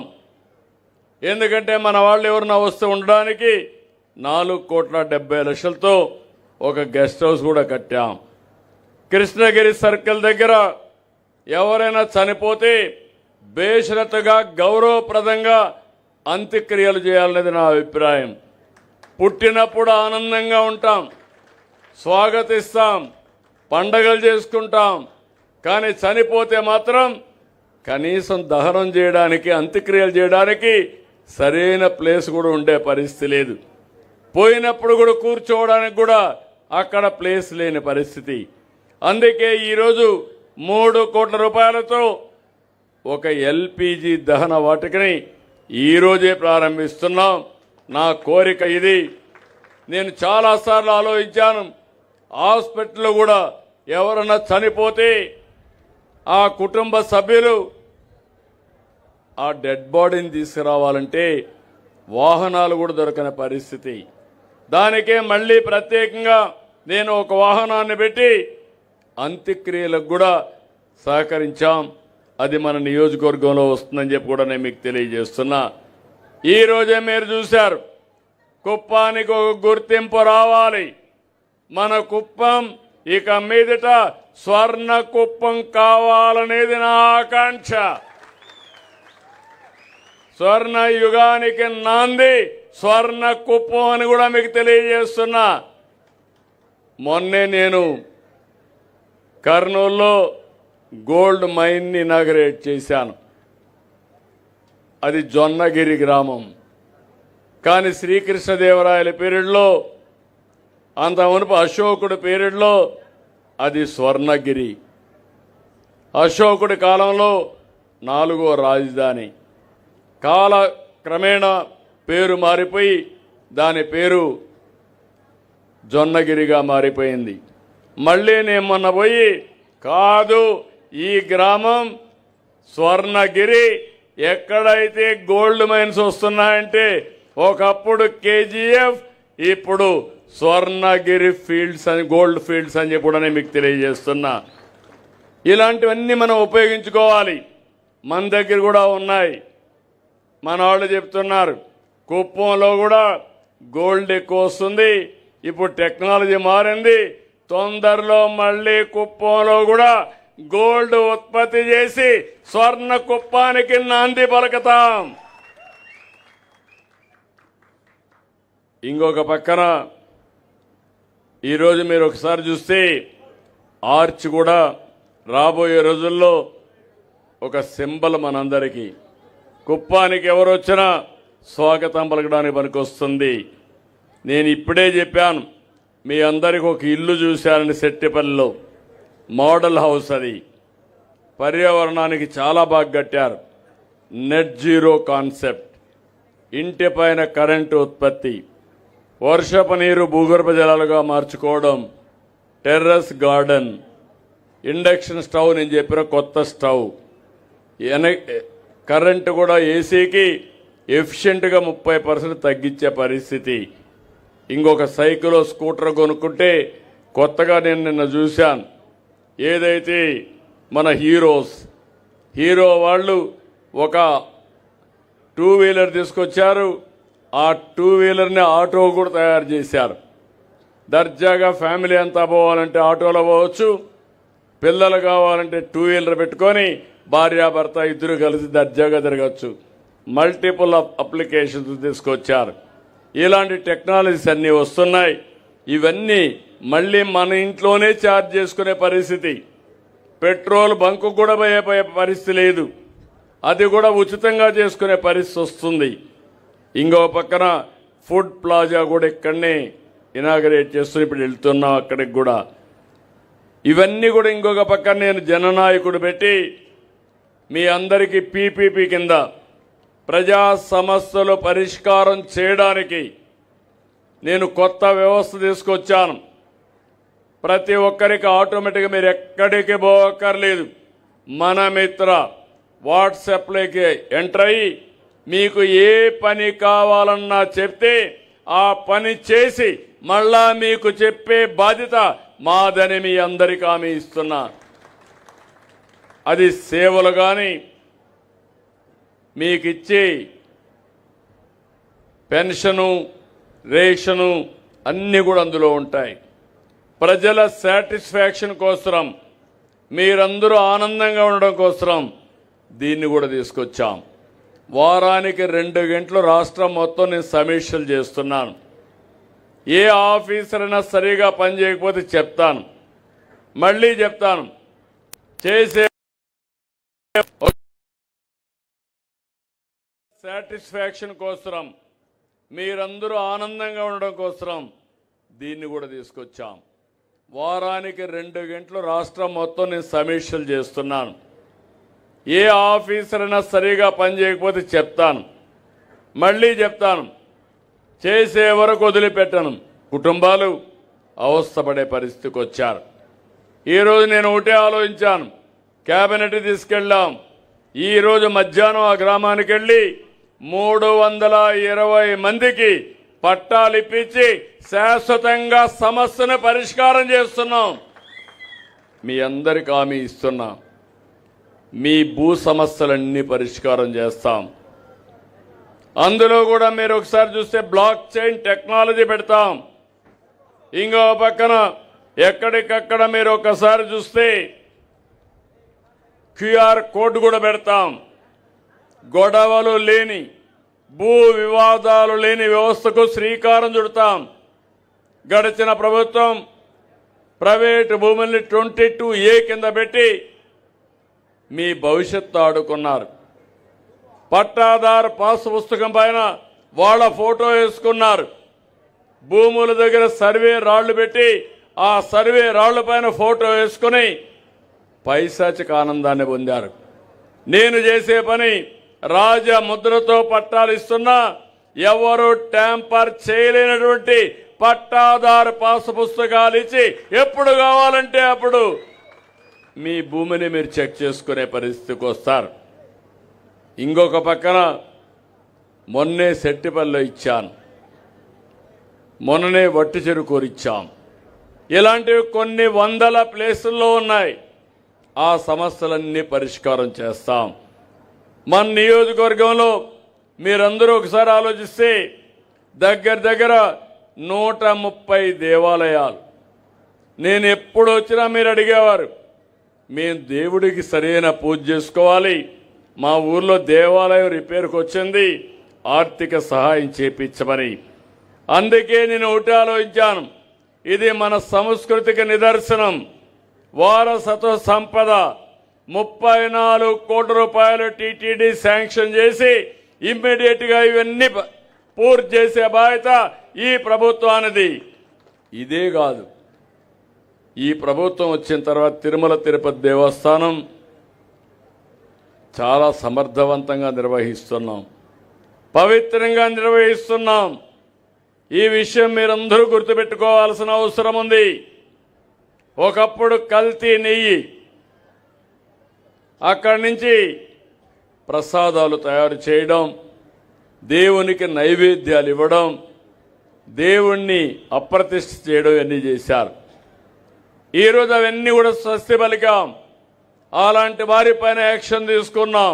ఎందుకంటే మన వాళ్ళు ఎవరన్నా వస్తే ఉండడానికి 4,70,00,000తో ఒక గెస్ట్ హౌస్ కూడా కట్టాం. కృష్ణగిరి సర్కిల్ దగ్గర ఎవరైనా చనిపోతే బేషరతుగా గౌరవప్రదంగా అంత్యక్రియలు చేయాలనేది నా అభిప్రాయం. పుట్టినప్పుడు ఆనందంగా ఉంటాం, స్వాగతిస్తాం, పండగలు చేసుకుంటాం. కానీ చనిపోతే మాత్రం కనీసం దహనం చేయడానికి, అంత్యక్రియలు చేయడానికి సరైన ప్లేస్ కూడా ఉండే పరిస్థితి లేదు. పోయినప్పుడు కూడా కూర్చోవడానికి కూడా అక్కడ ప్లేస్ లేని పరిస్థితి. అందుకే ఈరోజు 3 కోట్ల రూపాయలతో ఒక ఎల్పిజి దహన వాటికని ఈరోజే ప్రారంభిస్తున్నాం. నా కోరిక ఇది. నేను చాలాసార్లు ఆలోచించాను, హాస్పిటల్లో కూడా ఎవరన్నా చనిపోతే ఆ కుటుంబ సభ్యులు ఆ డెడ్ బాడీని తీసుకురావాలంటే వాహనాలు కూడా దొరకని పరిస్థితి. దానికే మళ్ళీ ప్రత్యేకంగా నేను ఒక వాహనాన్ని పెట్టి అంత్యక్రియలకు కూడా సహకరించాం. అది మన నియోజకవర్గంలో వస్తుందని చెప్పి కూడా నేను మీకు తెలియజేస్తున్నా. ఈరోజే మీరు చూశారు, కుప్పానికి ఒక గుర్తింపు రావాలి. మన కుప్పం ఇక మీదట స్వర్ణ కుప్పం కావాలనేది నా ఆకాంక్ష. స్వర్ణ యుగానికి నాంది స్వర్ణ కుప్పం అని కూడా మీకు తెలియజేస్తున్నా. మొన్నే నేను కర్నూలులో గోల్డ్ మైన్ని ఇనాగరేట్ చేశాను. అది జొన్నగిరి గ్రామం. కానీ శ్రీకృష్ణదేవరాయల పీరియడ్లో, అంత మునుపు అశోకుడి పీరియడ్లో అది స్వర్ణగిరి. అశోకుడి కాలంలో 4వ రాజధాని. కాలక్రమేణా పేరు మారిపోయి దాని పేరు జొన్నగిరిగా మారిపోయింది. మళ్ళీ నేను మొన్న పోయి, కాదు ఈ గ్రామం స్వర్ణగిరి, ఎక్కడైతే గోల్డ్ మైన్స్ వస్తున్నాయంటే ఒకప్పుడు కేజీఎఫ్, ఇప్పుడు స్వర్ణగిరి ఫీల్డ్స్ అని, గోల్డ్ ఫీల్డ్స్ అని చెప్పి కూడా నేను మీకు తెలియజేస్తున్నా. ఇలాంటివన్నీ మనం ఉపయోగించుకోవాలి. మన దగ్గర కూడా ఉన్నాయి. మన వాళ్ళు చెప్తున్నారు కుప్పంలో కూడా గోల్డ్ ఎక్కువ వస్తుంది, ఇప్పుడు టెక్నాలజీ మారింది, తొందరలో మళ్ళీ కుప్పంలో కూడా గోల్డ్ ఉత్పత్తి చేసి స్వర్ణ కుప్పానికి నాంది పలుకుతాం. ఇంకొక పక్కన ఈరోజు మీరు ఒకసారి చూస్తే ఆర్చ్ కూడా రాబోయే రోజుల్లో ఒక సింబల్ మనందరికీ. కుప్పానికి ఎవరు వచ్చినా స్వాగతం పలకడానికి పనికొస్తుంది. నేను ఇప్పుడే చెప్పాను, మీ అందరికి ఒక ఇల్లు చూశానని సెట్టిపల్లిలో మోడల్ హౌస్. అది పర్యావరణానికి చాలా బాగా కట్టారు. నెట్ జీరో కాన్సెప్ట్, ఇంటి పైన కరెంటు ఉత్పత్తి, వర్షపు నీరు భూగర్భ జలాలుగా మార్చుకోవడం, టెర్రస్ గార్డెన్, ఇండక్షన్ స్టవ్, నేను చెప్పిన కొత్త స్టవ్, కరెంటు కూడా ఏసీకి ఎఫిషియెంట్గా 30% తగ్గించే పరిస్థితి. ఇంకొక సైకిల్ స్కూటర్ కొనుక్కుంటే కొత్తగా నేను నిన్న చూశాను, ఏదైతే మన హీరో వాళ్ళు ఒక 2 వీలర్ తీసుకొచ్చారు. ఆ 2 వీలర్ని ఆటో కూడా తయారు చేశారు. దర్జాగా ఫ్యామిలీ అంతా పోవాలంటే ఆటోలో పోవచ్చు, పిల్లలు కావాలంటే 2 వీలర్ పెట్టుకొని భార్యాభర్త ఇద్దరు కలిసి దర్జాగా తిరగచ్చు. మల్టిపుల్ అప్లికేషన్స్ తీసుకొచ్చారు. ఇలాంటి టెక్నాలజీస్ అన్నీ వస్తున్నాయి. ఇవన్నీ మళ్ళీ మన ఇంట్లోనే ఛార్జ్ చేసుకునే పరిస్థితి. పెట్రోల్ బంకు కూడా పోయే పరిస్థితి లేదు, అది కూడా ఉచితంగా చేసుకునే పరిస్థితి వస్తుంది. ఇంకో పక్కన ఫుడ్ ప్లాజా కూడా ఇక్కడనే ఇనాగరేట్ చేస్తూ ఇప్పుడు వెళ్తున్నాం అక్కడికి కూడా. ఇవన్నీ కూడా ఇంకొక పక్కన నేను జననాయకుడు పెట్టి మీ అందరికీ పీపీపీ కింద ప్రజా సమస్యలు పరిష్కారం చేయడానికి నేను కొత్త వ్యవస్థ తీసుకొచ్చాను. ప్రతి ఒక్కరికి ఆటోమేటిక్గా మీరు ఎక్కడికి పోక్కర్లేదు. మన మిత్ర వాట్సాప్లోకి ఎంటర్ అయ్యి మీకు ఏ పని కావాలన్నా చెప్తే ఆ పని చేసి మళ్ళా మీకు చెప్పే బాధ్యత మాదని మీ అందరికీ హామీ ఇస్తున్నా. అది సేవలు కానీ, మీకు ఇచ్చే పెన్షను, రేషను అన్నీ కూడా అందులో ఉంటాయి. ప్రజల సాటిస్ఫాక్షన్ కోసం మీరందరూ ఆనందంగా ఉండడం కోసం దీన్ని కూడా తీసుకొచ్చాం. వారానికి 2 గంటలు రాష్ట్రం మొత్తం నేను సమీక్షలు చేస్తున్నాను. ఏ ఆఫీసర్ అయినా సరిగా పనిచేయకపోతే చెప్తాను, మళ్ళీ చెప్తాను. చేసే సాటిస్ఫాక్షన్ కోసం, మీరందరూ ఆనందంగా ఉండడం కోసం దీన్ని కూడా తీసుకొచ్చాం. వారానికి 2 గంటలు రాష్ట్రం మొత్తం నేను సమీక్షలు చేస్తున్నాను. ఏ ఆఫీసర్ అయినా సరిగా పనిచేయకపోతే చెప్తాను, మళ్ళీ చెప్తాను. చేసే వరకు వదిలిపెట్టను. కుటుంబాలు అవస్థపడే పరిస్థితికి వచ్చారు. ఈరోజు నేను ఒకటే ఆలోచించాను. కేబినెట్ తీసుకెళ్ళాం. ఈరోజు మధ్యాహ్నం ఆ గ్రామానికి వెళ్ళి 320 మందికి పట్టాలు ఇప్పించి శాశ్వతంగా సమస్యను పరిష్కారం చేస్తున్నాం. మీ అందరికి హామీ ఇస్తున్నాం. మీ భూ సమస్యలన్నీ పరిష్కారం చేస్తాం. అందులో కూడా మీరు ఒకసారి చూస్తే బ్లాక్ చైన్ టెక్నాలజీ పెడతాం. ఇంకో పక్కన ఎక్కడికక్కడ మీరు ఒకసారి చూస్తే QR కోడ్ కూడా పెడతాం. గొడవలు లేని, భూ వివాదాలు లేని వ్యవస్థకు శ్రీకారం చుడతాం. గడిచిన ప్రభుత్వం ప్రైవేటు భూముల్ని 22A కింద పెట్టి మీ భవిష్యత్తు ఆడుకున్నారు. పట్టాదారు పాస్ పుస్తకం పైన వాళ్ళ ఫోటో వేసుకున్నారు. భూముల దగ్గర సర్వే రాళ్లు పెట్టి ఆ సర్వే రాళ్ల పైన ఫోటో వేసుకుని పైశాచిక ఆనందాన్ని పొందారు. నేను చేసే పని రాజముద్రతో పట్టాలు ఇస్తున్నా, ఎవరు ట్యాంపర్ చేయలేనటువంటి పట్టాదారు పాస్ పుస్తకాలు ఇచ్చి ఎప్పుడు కావాలంటే అప్పుడు మీ భూమిని మీరు చెక్ చేసుకునే పరిస్థితికి వస్తారు. ఇంకొక పక్కన మొన్నే సెట్టిపల్లిలో ఇచ్చాను, మొన్ననే వట్టి చెరుకూరు ఇచ్చాం. ఇలాంటివి కొన్ని వందల ప్లేసుల్లో ఉన్నాయి. ఆ సమస్యలన్నీ పరిష్కారం చేస్తాం. మన నియోజకవర్గంలో మీరందరూ ఒకసారి ఆలోచిస్తే దగ్గర దగ్గర 130 దేవాలయాలు. నేను ఎప్పుడు వచ్చినా మీరు అడిగేవారు, మేము దేవుడికి సరైన పూజ చేసుకోవాలి, మా ఊర్లో దేవాలయం రిపేర్కి వచ్చింది, ఆర్థిక సహాయం చేపించమని. అందుకే నేను ఒకటి ఆలోచించాను. ఇది మన సంస్కృతికి నిదర్శనం. వారసత్వ సంపద 34 కోట్ల రూపాయలు టీటీడీ శాంక్షన్ చేసి ఇమ్మీడియట్గా ఇవన్నీ పూర్తి చేసే బాధ్యత ఈ ప్రభుత్వానిది. ఇదే కాదు, ఈ ప్రభుత్వం వచ్చిన తర్వాత తిరుమల తిరుపతి దేవస్థానం చాలా సమర్థవంతంగా నిర్వహిస్తున్నాం, పవిత్రంగా నిర్వహిస్తున్నాం. ఈ విషయం మీరందరూ గుర్తుపెట్టుకోవాల్సిన అవసరం ఉంది. ఒకప్పుడు కల్తీ నెయ్యి, అక్కడి నుంచి ప్రసాదాలు తయారు చేయడం, దేవునికి నైవేద్యాలు ఇవ్వడం, దేవుణ్ణి అప్రతిష్ఠ చేయడం ఇవన్నీ చేశారు. ఈరోజు అవన్నీ కూడా స్వస్తి పలికాం. అలాంటి వారిపైన యాక్షన్ తీసుకున్నాం.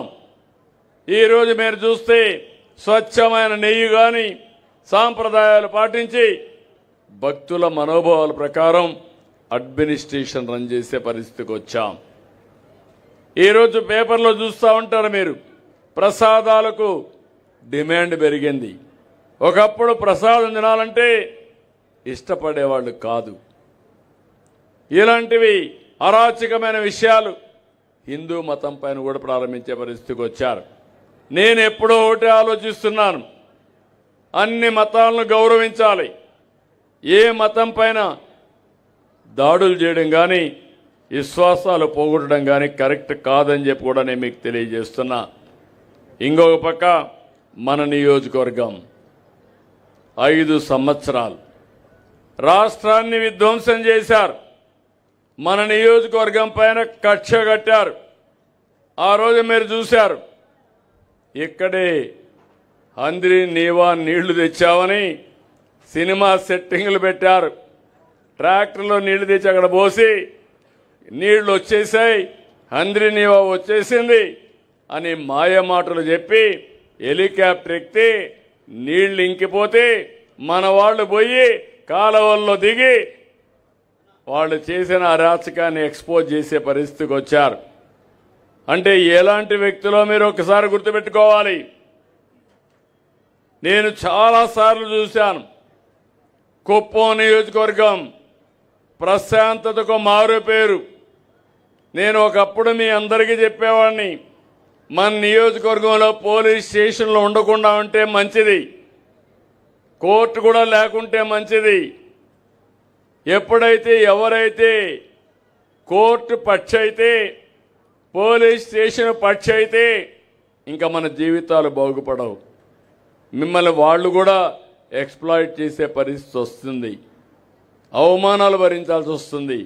ఈరోజు మీరు చూస్తే స్వచ్ఛమైన నెయ్యి కానీ సాంప్రదాయాలు పాటించి భక్తుల మనోభావాల ప్రకారం అడ్మినిస్ట్రేషన్ రన్ చేసే పరిస్థితికి వచ్చాం. ఈరోజు పేపర్లో చూస్తూ ఉంటారు మీరు, ప్రసాదాలకు డిమాండ్ పెరిగింది. ఒకప్పుడు ప్రసాదం తినాలంటే ఇష్టపడేవాళ్ళు కాదు. ఇలాంటివి అరాచకమైన విషయాలు హిందూ మతం పైన కూడా ప్రారంభించే పరిస్థితికి వచ్చారు. నేను ఎప్పుడో ఒకటి ఆలోచిస్తున్నాను, అన్ని మతాలను గౌరవించాలి. ఏ మతం పైన దాడులు చేయడం కానీ విశ్వాసాలు పోగొట్టడం కానీ కరెక్ట్ కాదని చెప్పి కూడా నేను మీకు తెలియజేస్తున్నా. ఇంకొక పక్క మన నియోజకవర్గం 5 సంవత్సరాలు రాష్ట్రాన్ని విధ్వంసం చేశారు. మన నియోజకవర్గం పైన కక్ష కట్టారు. ఆ రోజు మీరు చూశారు, ఇక్కడే హంద్రి నీవా నీళ్లు తెచ్చామని సినిమా సెట్టింగ్లు పెట్టారు. ట్రాక్టర్లో నీళ్లు తెచ్చి అక్కడ పోసి నీళ్లు వచ్చేసాయి, హంద్రి నీవా వచ్చేసింది అని మాయ మాటలు చెప్పి హెలికాప్టర్ ఎక్కి నీళ్లు ఇంకిపోతే మన వాళ్ళు పోయి కాలువల్లో దిగి వాళ్ళు చేసిన అరాచకాన్ని ఎక్స్పోజ్ చేసే పరిస్థితికి వచ్చారు. అంటే ఎలాంటి వ్యక్తులో మీరు ఒకసారి గుర్తుపెట్టుకోవాలి. నేను చాలాసార్లు చూశాను. కుప్పం నియోజకవర్గం ప్రశాంతతకు మారు పేరు. నేను ఒకప్పుడు మీ అందరికీ చెప్పేవాడిని, మన నియోజకవర్గంలో పోలీస్ స్టేషన్లు ఉండకుండా ఉంటే మంచిది, కోర్టు కూడా లేకుంటే మంచిది. ఎప్పుడైతే ఎవరైతే కోర్టు పక్ష అయితే, పోలీస్ స్టేషన్ పక్ష అయితే ఇంకా మన జీవితాలు బాగుపడవు. మిమ్మల్ని వాళ్ళు కూడా ఎక్స్ప్లాయిట్ చేసే పరిస్థితి వస్తుంది, అవమానాలు భరించాల్సి వస్తుంది.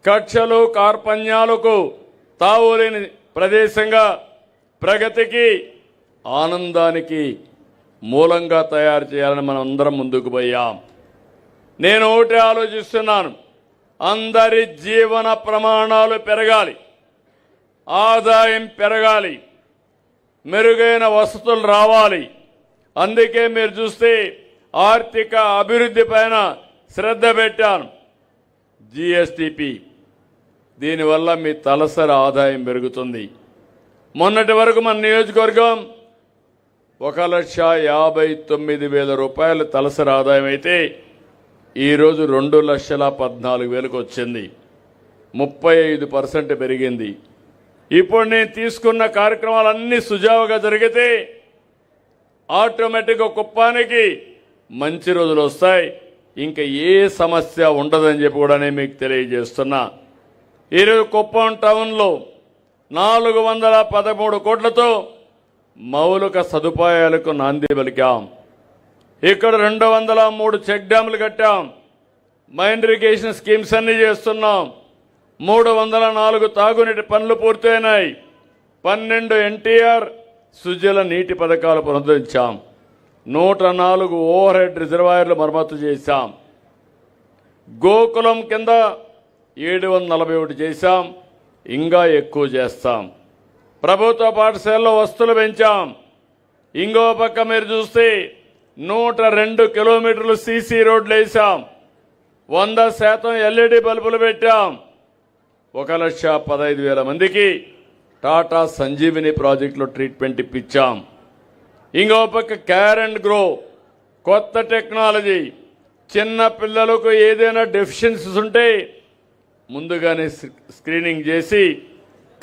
కక్షలు కార్పణ్యాలకు తావులేని ప్రదేశంగా ప్రగతికి ఆనందానికి మూలంగా తయారు చేయాలని మనం అందరం ముందుకు పోయాం. నేను ఒకటి ఆలోచిస్తున్నాను, అందరి జీవన ప్రమాణాలు పెరగాలి, ఆదాయం పెరగాలి, మెరుగైన వసతులు రావాలి. అందుకే మీరు చూస్తే ఆర్థిక అభివృద్ధి పైన శ్రద్ధ పెట్టాను. జిఎస్టిపి, దీనివల్ల మీ తలసరి ఆదాయం పెరుగుతుంది. మొన్నటి వరకు మన నియోజకవర్గం 1,59,000 రూపాయలు తలసరి ఆదాయం అయితే ఈరోజు 2,14,000 వచ్చింది. 35% పెరిగింది. ఇప్పుడు నేను తీసుకున్న కార్యక్రమాలన్నీ సుజావుగా జరిగితే ఆటోమేటిక్గా కుప్పానికి మంచి రోజులు వస్తాయి, ఇంకా ఏ సమస్య ఉండదని చెప్పి కూడా నేను మీకు తెలియజేస్తున్నా. ఈరోజు కుప్పం టౌన్లో 413 కోట్లతో మౌలిక సదుపాయాలకు నాంది పలికాం. ఇక్కడ 203 చెక్ డ్యాములు కట్టాం, మైన్ ఇరిగేషన్ స్కీమ్స్ అన్ని చేస్తున్నాం. 304 తాగునీటి పనులు పూర్తయినాయి. 12 ఎన్టీఆర్ సుజల నీటి పథకాలు పునరుద్ధరించాం. 104 ఓవర్ హెడ్ రిజర్వాయర్లు మరమ్మతు చేశాం. గోకులం కింద 741 చేశాం, ఇంకా ఎక్కువ చేస్తాం. ప్రభుత్వ పాఠశాలలో వసతులు పెంచాం. ఇంకో పక్క మీరు చూస్తే 102 కిలోమీటర్లు సీసీ రోడ్లు వేసాం. 100% ఎల్ఈడి బల్బులు పెట్టాం. 1,15,000 మందికి టాటా సంజీవిని ప్రాజెక్టులో ట్రీట్మెంట్ ఇప్పించాం. ఇంకో పక్క కేర్ అండ్ గ్రో, కొత్త టెక్నాలజీ. చిన్న పిల్లలకు ఏదైనా డెఫిషియన్సీస్ ఉంటే ముందుగానే స్క్రీనింగ్ చేసి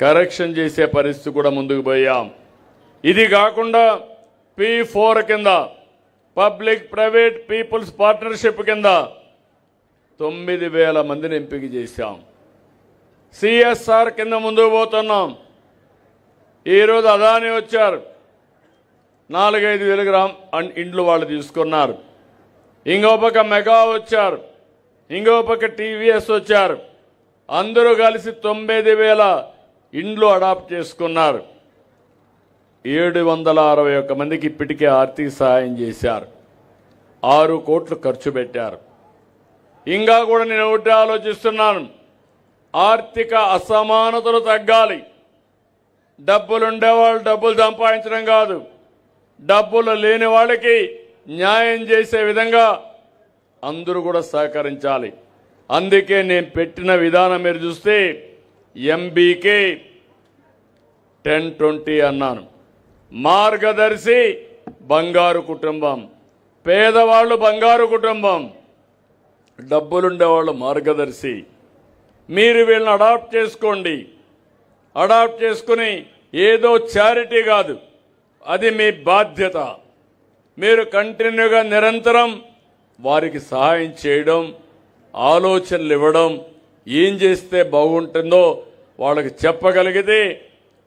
కరెక్షన్ చేసే పరిస్థితి కూడా ముందుకు పోయాం. ఇది కాకుండా P4 కింద, పబ్లిక్ ప్రైవేట్ పీపుల్స్ పార్ట్నర్షిప్ కింద 9,000 మందిని ఎంపిక చేశాం. సిఎస్ఆర్ కింద ముందుకు పోతున్నాం. ఈరోజు అదాని వచ్చారు, 4,000-5,000 ఇండ్లు వాళ్ళు తీసుకున్నారు. ఇంకో పక్క మెగా వచ్చారు, ఇంకో పక్క టీవీఎస్ వచ్చారు. అందరూ కలిసి 9,000 ఇండ్లు అడాప్ట్ చేసుకున్నారు. 761 మందికి ఇప్పటికే ఆర్థిక సహాయం చేశారు. 6 కోట్లు ఖర్చు పెట్టారు. ఇంకా కూడా నేను ఒకటి ఆలోచిస్తున్నాను, ఆర్థిక అసమానతలు తగ్గాలి. డబ్బులుండేవాళ్ళు డబ్బులు సంపాదించడం కాదు, డబ్బులు లేని వాళ్ళకి న్యాయం చేసే విధంగా అందరూ కూడా సహకరించాలి. అందుకే నేను పెట్టిన విధానం మీరు చూస్తే ఎంబీకే 10-20 అన్నాను. మార్గదర్శి బంగారు కుటుంబం, పేదవాళ్ళు బంగారు కుటుంబం, డబ్బులుండేవాళ్ళు మార్గదర్శి. మీరు వీళ్ళని అడాప్ట్ చేసుకోండి. అడాప్ట్ చేసుకుని ఏదో చారిటీ కాదు, అది మీ బాధ్యత. మీరు కంటిన్యూగా నిరంతరం వారికి సహాయం చేయడం, ఆలోచనలు ఇవ్వడం, ఏం చేస్తే బాగుంటుందో వాళ్ళకి చెప్పగలిగితే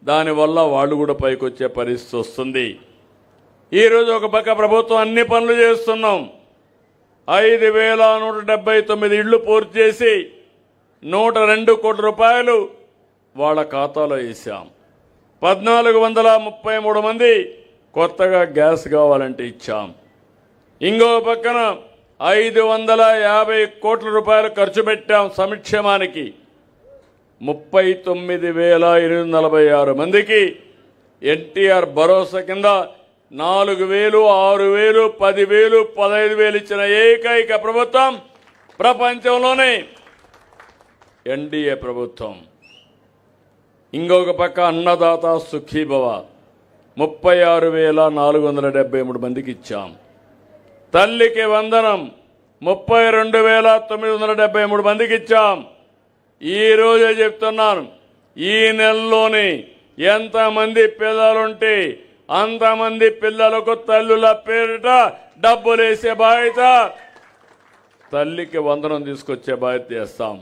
దానివల్ల వాళ్ళు కూడా పైకి వచ్చే పరిస్థితి వస్తుంది. ఈరోజు ఒక పక్క ప్రభుత్వం అన్ని పనులు చేస్తున్నాం. 5,179 ఇళ్లు పూర్తి చేసి 102 కోట్ల రూపాయలు వాళ్ళ ఖాతాలో వేసాం. 1,433 మంది కొత్తగా గ్యాస్ కావాలంటే ఇచ్చాం. ఇంకో పక్కన 550 కోట్ల రూపాయలు ఖర్చు పెట్టాం సంక్షేమానికి. 39,846 మందికి ఎన్టీఆర్ భరోసా కింద 4,000, 6,000, 10,000, 15,000 ఇచ్చిన ఏకైక ప్రభుత్వం ప్రపంచంలోనే ఎన్డీఏ ప్రభుత్వం. ఇంకొక పక్క అన్నదాత సుఖీభవ 36,473 మందికి ఇచ్చాం. తల్లికి వందనం 32,973 మందికి ఇచ్చాం. ఈరోజే చెప్తున్నాను, ఈ నెలలోని ఎంతమంది పిల్లలుంటే అంతమంది పిల్లలకు తల్లుల పేరిట డబ్బులు వేసే బాధ్యత, తల్లికి వందనం తీసుకొచ్చే బాధ్యత చేస్తాం.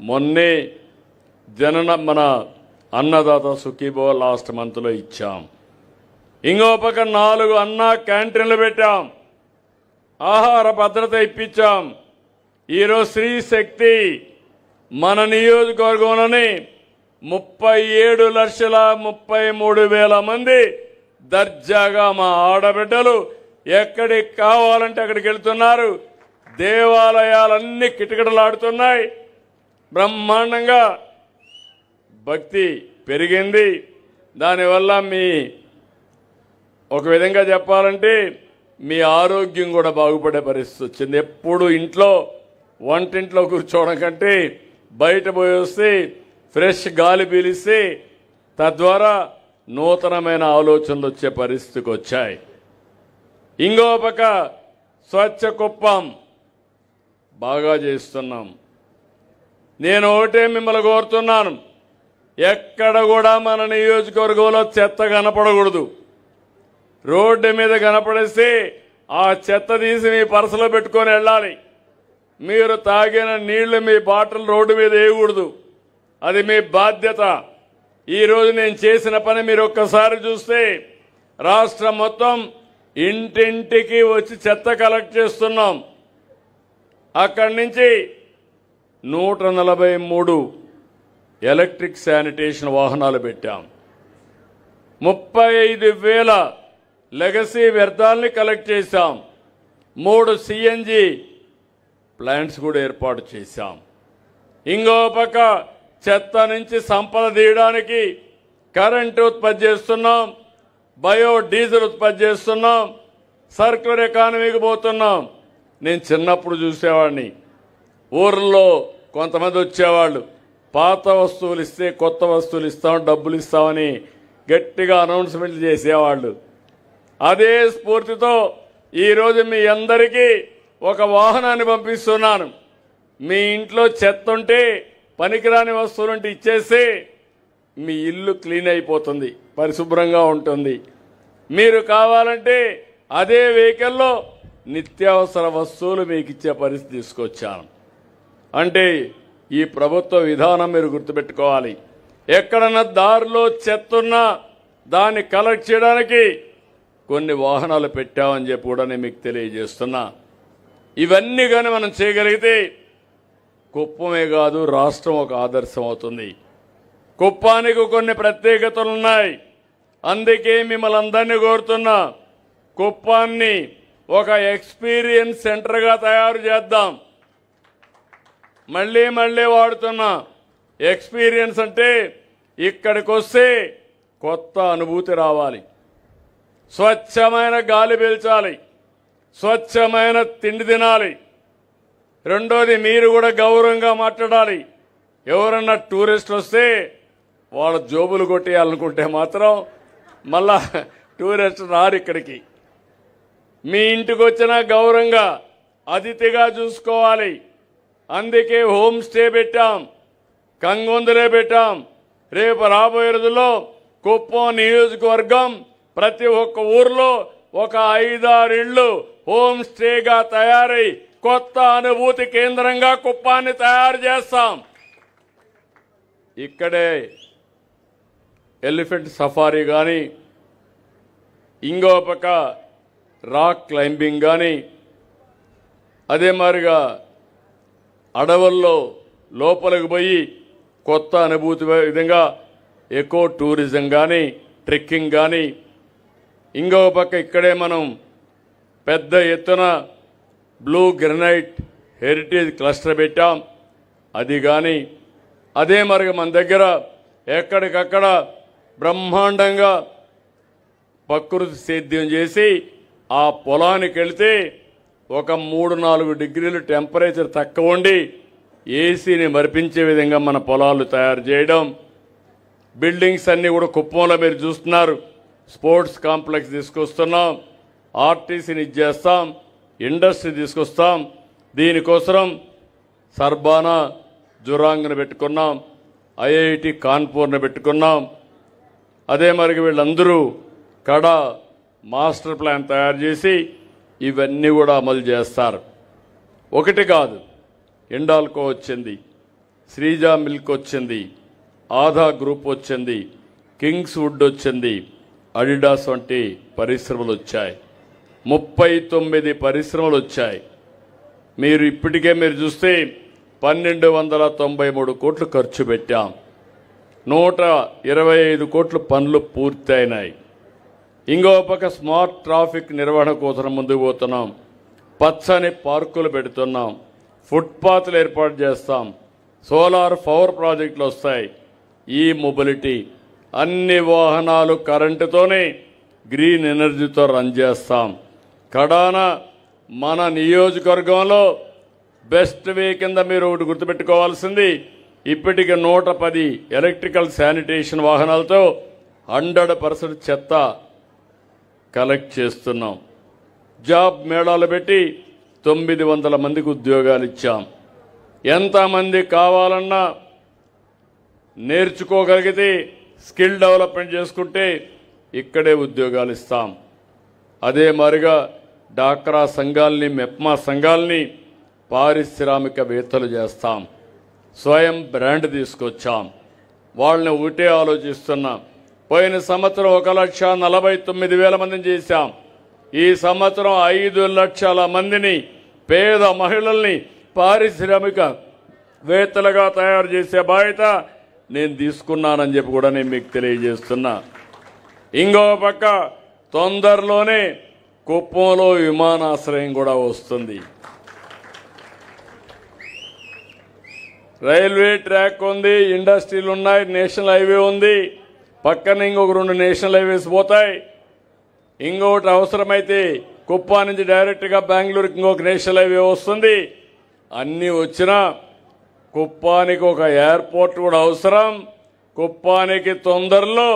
మొన్నే మన అన్నదాత సుఖీభవ లాస్ట్ మంత్లో ఇచ్చాం. ఇంకో పక్క 4 అన్న క్యాంటీన్లు పెట్టాం. ఆహార భద్రత ఇప్పించాం. ఈరోజు స్త్రీ శక్తి మన నియోజకవర్గంలోని 37,33,000 మంది దర్జాగా మా ఆడబిడ్డలు ఎక్కడికి కావాలంటే అక్కడికి వెళ్తున్నారు. దేవాలయాలన్నీ కిటకిటలాడుతున్నాయి. బ్రహ్మాండంగా భక్తి పెరిగింది. దానివల్ల ఒక విధంగా చెప్పాలంటే మీ ఆరోగ్యం కూడా బాగుపడే పరిస్థితి వచ్చింది. ఎప్పుడు వంటింట్లో కూర్చోవడం కంటే బయట పోయి వస్తే ఫ్రెష్ గాలి పీలిస్తే తద్వారా నూతనమైన ఆలోచనలు వచ్చే పరిస్థితికి వచ్చాయి. ఇంకో పక్క స్వచ్ఛ కుప్పం బాగా చేస్తున్నాం. నేను ఒకటే మిమ్మల్ని కోరుతున్నాను, ఎక్కడ కూడా మన నియోజకవర్గంలో చెత్త కనపడకూడదు. రోడ్డు మీద కనపడేస్తే ఆ చెత్త తీసి మీ పర్సులో పెట్టుకొని వెళ్ళాలి. మీరు తాగిన నీళ్లు మీ బాటిల్ రోడ్డు మీద వేయకూడదు. అది మీ బాధ్యత. ఈరోజు నేను చేసిన పని మీరు ఒక్కసారి చూస్తే రాష్ట్రం మొత్తం ఇంటింటికి వచ్చి చెత్త కలెక్ట్ చేస్తున్నాం. అక్కడి నుంచి 143 ఎలక్ట్రిక్ శానిటేషన్ వాహనాలు పెట్టాం. 35,000 లెగసీ వ్యర్థాలని కలెక్ట్ చేశాం. 3 సిఎన్జి ప్లాంట్స్ కూడా ఏర్పాటు చేశాం. ఇంకో పక్క చెత్త నుంచి సంపద తీయడానికి కరెంటు ఉత్పత్తి చేస్తున్నాం, బయోడీజిల్ ఉత్పత్తి చేస్తున్నాం, సర్క్యులర్ ఎకానమీకి పోతున్నాం. నేను చిన్నప్పుడు చూసేవాడిని, ఊర్లో కొంతమంది వచ్చేవాళ్ళు, పాత వస్తువులు ఇస్తే కొత్త వస్తువులు ఇస్తాం, డబ్బులు ఇస్తామని గట్టిగా అనౌన్స్మెంట్లు చేసేవాళ్ళు. అదే స్ఫూర్తితో ఈరోజు మీ అందరికీ ఒక వాహనాన్ని పంపిస్తున్నాను. మీ ఇంట్లో చెత్త ఉంటే, పనికిరాని వస్తువులుంటే ఇచ్చేసి మీ ఇల్లు క్లీన్ అయిపోతుంది, పరిశుభ్రంగా ఉంటుంది. మీరు కావాలంటే అదే వెహికల్లో నిత్యావసర వస్తువులు మీకు ఇచ్చే పరిస్థితి తీసుకొచ్చాను. అంటే ఈ ప్రభుత్వ విధానం మీరు గుర్తుపెట్టుకోవాలి. ఎక్కడన్నా దారిలో చెత్త ఉన్నా దాన్ని కలెక్ట్ చేయడానికి కొన్ని వాహనాలు పెట్టామని చెప్పి కూడా నేను మీకు తెలియజేస్తున్నా. ఇవన్నీ కానీ మనం చేయగలిగితే కుప్పమే కాదు, రాష్ట్రం ఒక ఆదర్శం అవుతుంది. కుప్పానికి కొన్ని ప్రత్యేకతలు ఉన్నాయి. అందుకే మిమ్మల్ని అందరినీ కోరుతున్నా, కుప్పాన్ని ఒక ఎక్స్పీరియన్స్ సెంటర్గా తయారు చేద్దాం. మళ్ళీ వాడుతున్నా. ఎక్స్పీరియన్స్ అంటే ఇక్కడికి వస్తే కొత్త అనుభూతి రావాలి, స్వచ్ఛమైన గాలి పీల్చాలి, స్వచ్ఛమైన తిండి తినాలి. రెండోది, మీరు కూడా గౌరవంగా మాట్లాడాలి. ఎవరన్నా టూరిస్టులు వస్తే వాళ్ళ జోబులు కొట్టేయాలనుకుంటే మాత్రం మళ్ళా టూరిస్ట్ రారు ఇక్కడికి. మీ ఇంటికి వచ్చినా గౌరవంగా అతిథిగా చూసుకోవాలి. అందుకే హోమ్ స్టే పెట్టాం, కంగొందులే పెట్టాం. రేపు రాబోయే రోజుల్లో కుప్పం నియోజకవర్గం ప్రతి ఒక్క ఊర్లో ఒక 5-6 ఇళ్ళు హోమ్ స్టేగా తయారై కొత్త అనుభూతి కేంద్రంగా కుప్పాన్ని తయారు చేస్తాం. ఇక్కడే ఎలిఫెంట్ సఫారీ కానీ, ఇంకో పక్క రాక్ క్లైంబింగ్ కానీ, అదే మాదిరిగా అడవుల్లో లోపలికి పోయి కొత్త అనుభూతి విధంగా ఎకో టూరిజం కానీ, ట్రెక్కింగ్ కానీ, ఇంకో పక్క ఇక్కడే మనం పెద్ద ఎత్తున బ్లూ గ్రనైట్ హెరిటేజ్ క్లస్టర్ పెట్టాం. అది కానీ, అదే మరి మన దగ్గర ఎక్కడికక్కడ బ్రహ్మాండంగా ప్రకృతి సేద్యం చేసి ఆ పొలానికి వెళితే ఒక 3-4 డిగ్రీలు టెంపరేచర్ తక్కువ ఉండి ఏసీని మరిపించే విధంగా మన పొలాలు తయారు చేయడం, బిల్డింగ్స్ అన్నీ కూడా కుప్పంలో మీరు చూస్తున్నారు. స్పోర్ట్స్ కాంప్లెక్స్ తీసుకొస్తున్నాం, ఆర్టీసీని ఇచ్చేస్తాం, ఇండస్ట్రీ తీసుకొస్తాం. దీనికోసం సర్బానా జురాంగ్ను పెట్టుకున్నాం, ఐఐటి కాన్పూర్ను పెట్టుకున్నాం. అదే మరి వీళ్ళందరూ కడ మాస్టర్ ప్లాన్ తయారు చేసి ఇవన్నీ కూడా అమలు చేస్తారు. ఒకటి కాదు, ఇండాల్కో వచ్చింది, శ్రీజా మిల్క్ వచ్చింది, ఆధా గ్రూప్ వచ్చింది, కింగ్స్ వుడ్ వచ్చింది, అడిడాస్ వంటి పరిశ్రమలు వచ్చాయి. 39 పరిశ్రమలు వచ్చాయి. మీరు ఇప్పటికే మీరు చూస్తే 1293 కోట్లు ఖర్చు పెట్టాం. 125 కోట్ల పనులు పూర్తయినాయి. ఇంకో పక్క స్మార్ట్ ట్రాఫిక్ నిర్వహణ కోసం ముందుకు పోతున్నాం. పచ్చని పార్కులు పెడుతున్నాం, ఫుట్పాత్లు ఏర్పాటు చేస్తాం, సోలార్ పవర్ ప్రాజెక్టులు వస్తాయి. ఈ మొబిలిటీ అన్ని వాహనాలు కరెంటుతోనే గ్రీన్ ఎనర్జీతో రన్ చేస్తాం. కడాన మన నియోజకవర్గంలో బెస్ట్ వే కింద మీరు ఒకటి గుర్తుపెట్టుకోవాల్సింది, ఇప్పటికి 110 ఎలక్ట్రికల్ శానిటేషన్ వాహనాలతో 100% చెత్త కలెక్ట్ చేస్తున్నాం. జాబ్ మేళాలు పెట్టి 900 మందికి ఉద్యోగాలు ఇచ్చాం. ఎంతమంది కావాలన్నా నేర్చుకోగలిగితే స్కిల్ డెవలప్మెంట్ చేసుకుంటే ఇక్కడే ఉద్యోగాలు ఇస్తాం. అదే మాదిరిగా డాక్రా సంఘాలని, మెప్మా సంఘాలని పారిశ్రామికవేత్తలు చేస్తాం. స్వయం బ్రాండ్ తీసుకొచ్చాం. వాళ్ళని ఒకటే ఆలోచిస్తున్నాం. పోయిన సంవత్సరం 1,49,000 మందిని చేశాం. ఈ సంవత్సరం 5 లక్షల మందిని, పేద మహిళల్ని పారిశ్రామికవేత్తలుగా తయారు చేసే బాధ్యత నేను తీసుకున్నానని చెప్పి కూడా నేను మీకు తెలియజేస్తున్నా. ఇంకో పక్క తొందరలోనే కుప్పంలో విమానాశ్రయం కూడా వస్తుంది. రైల్వే ట్రాక్ ఉంది, ఇండస్ట్రీలు ఉన్నాయి, నేషనల్ హైవే ఉంది. పక్కన ఇంకొక 2 నేషనల్ హైవేస్ పోతాయి. ఇంకొకటి అవసరమైతే కుప్పా నుంచి డైరెక్ట్గా బెంగళూరుకి ఇంకొక నేషనల్ హైవే వస్తుంది. అన్నీ వచ్చినా కుప్పానికి ఒక ఎయిర్పోర్ట్ కూడా అవసరం. కుప్పానికి తొందరలో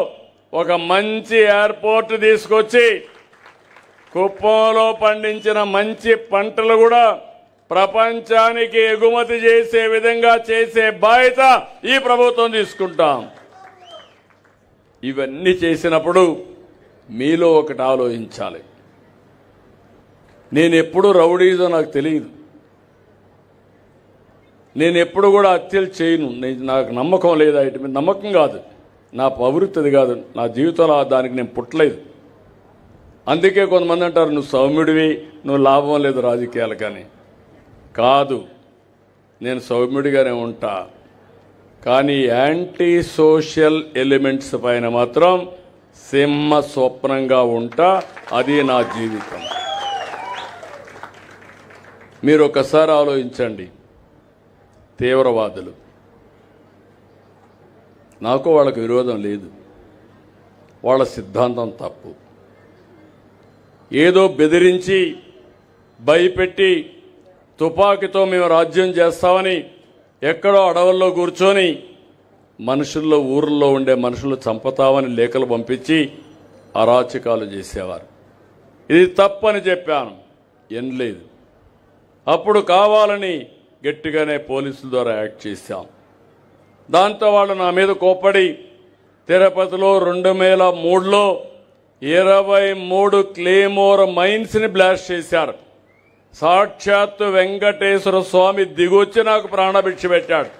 ఒక మంచి ఎయిర్పోర్ట్ తీసుకొచ్చి కుప్పంలో పండించిన మంచి పంటలు కూడా ప్రపంచానికి ఎగుమతి చేసే విధంగా చేసే బాధ్యత ఈ ప్రభుత్వం తీసుకుంటాం. ఇవన్నీ చేసినప్పుడు మీలో ఒకటి ఆలోచించాలి. నేను ఎప్పుడు రౌడీజో నాకు తెలియదు, నేను ఎప్పుడు కూడా హత్యలు చేయను. నాకు నమ్మకం లేదు, ఇటు మీద నమ్మకం కాదు, నా ప్రవృత్తిది కాదు, నా జీవితంలో దానికి నేను పుట్టలేదు. అందుకే కొంతమంది అంటారు నువ్వు సౌమ్యుడివి, నువ్వు లాభం లేదు రాజకీయాలు. కానీ కాదు, నేను సౌమ్యుడిగానే ఉంటా. కానీ యాంటీ సోషల్ ఎలిమెంట్స్ పైన మాత్రం సింహ స్వప్నంగా ఉంటా. అది నా జీవితం. మీరు ఒకసారి ఆలోచించండి. తీవ్రవాదులు, నాకు వాళ్ళకు విరోధం లేదు, వాళ్ళ సిద్ధాంతం తప్పు. ఏదో బెదిరించి భయపెట్టి తుపాకీతో మేము రాజ్యం చేస్తామని ఎక్కడో అడవుల్లో కూర్చొని మనుషుల్లో, ఊర్లో ఉండే మనుషులు చంపుతామని లేఖలు పంపించి అరాచకాలు చేసేవారు. ఇది తప్పని చెప్పాను, ఎనలేదు. అప్పుడు కావాలని గట్టిగానే పోలీసుల ద్వారా యాక్ట్ చేశాం. దాంతో వాళ్ళు నా మీద కోప్పడి తిరుపతిలో 2003లో 23 క్లేమోర్ మైన్స్ని బ్లాస్ట్ చేశారు. సాక్షాత్తు వెంకటేశ్వర స్వామి దిగొచ్చి నాకు ప్రాణభిక్ష పెట్టాడు.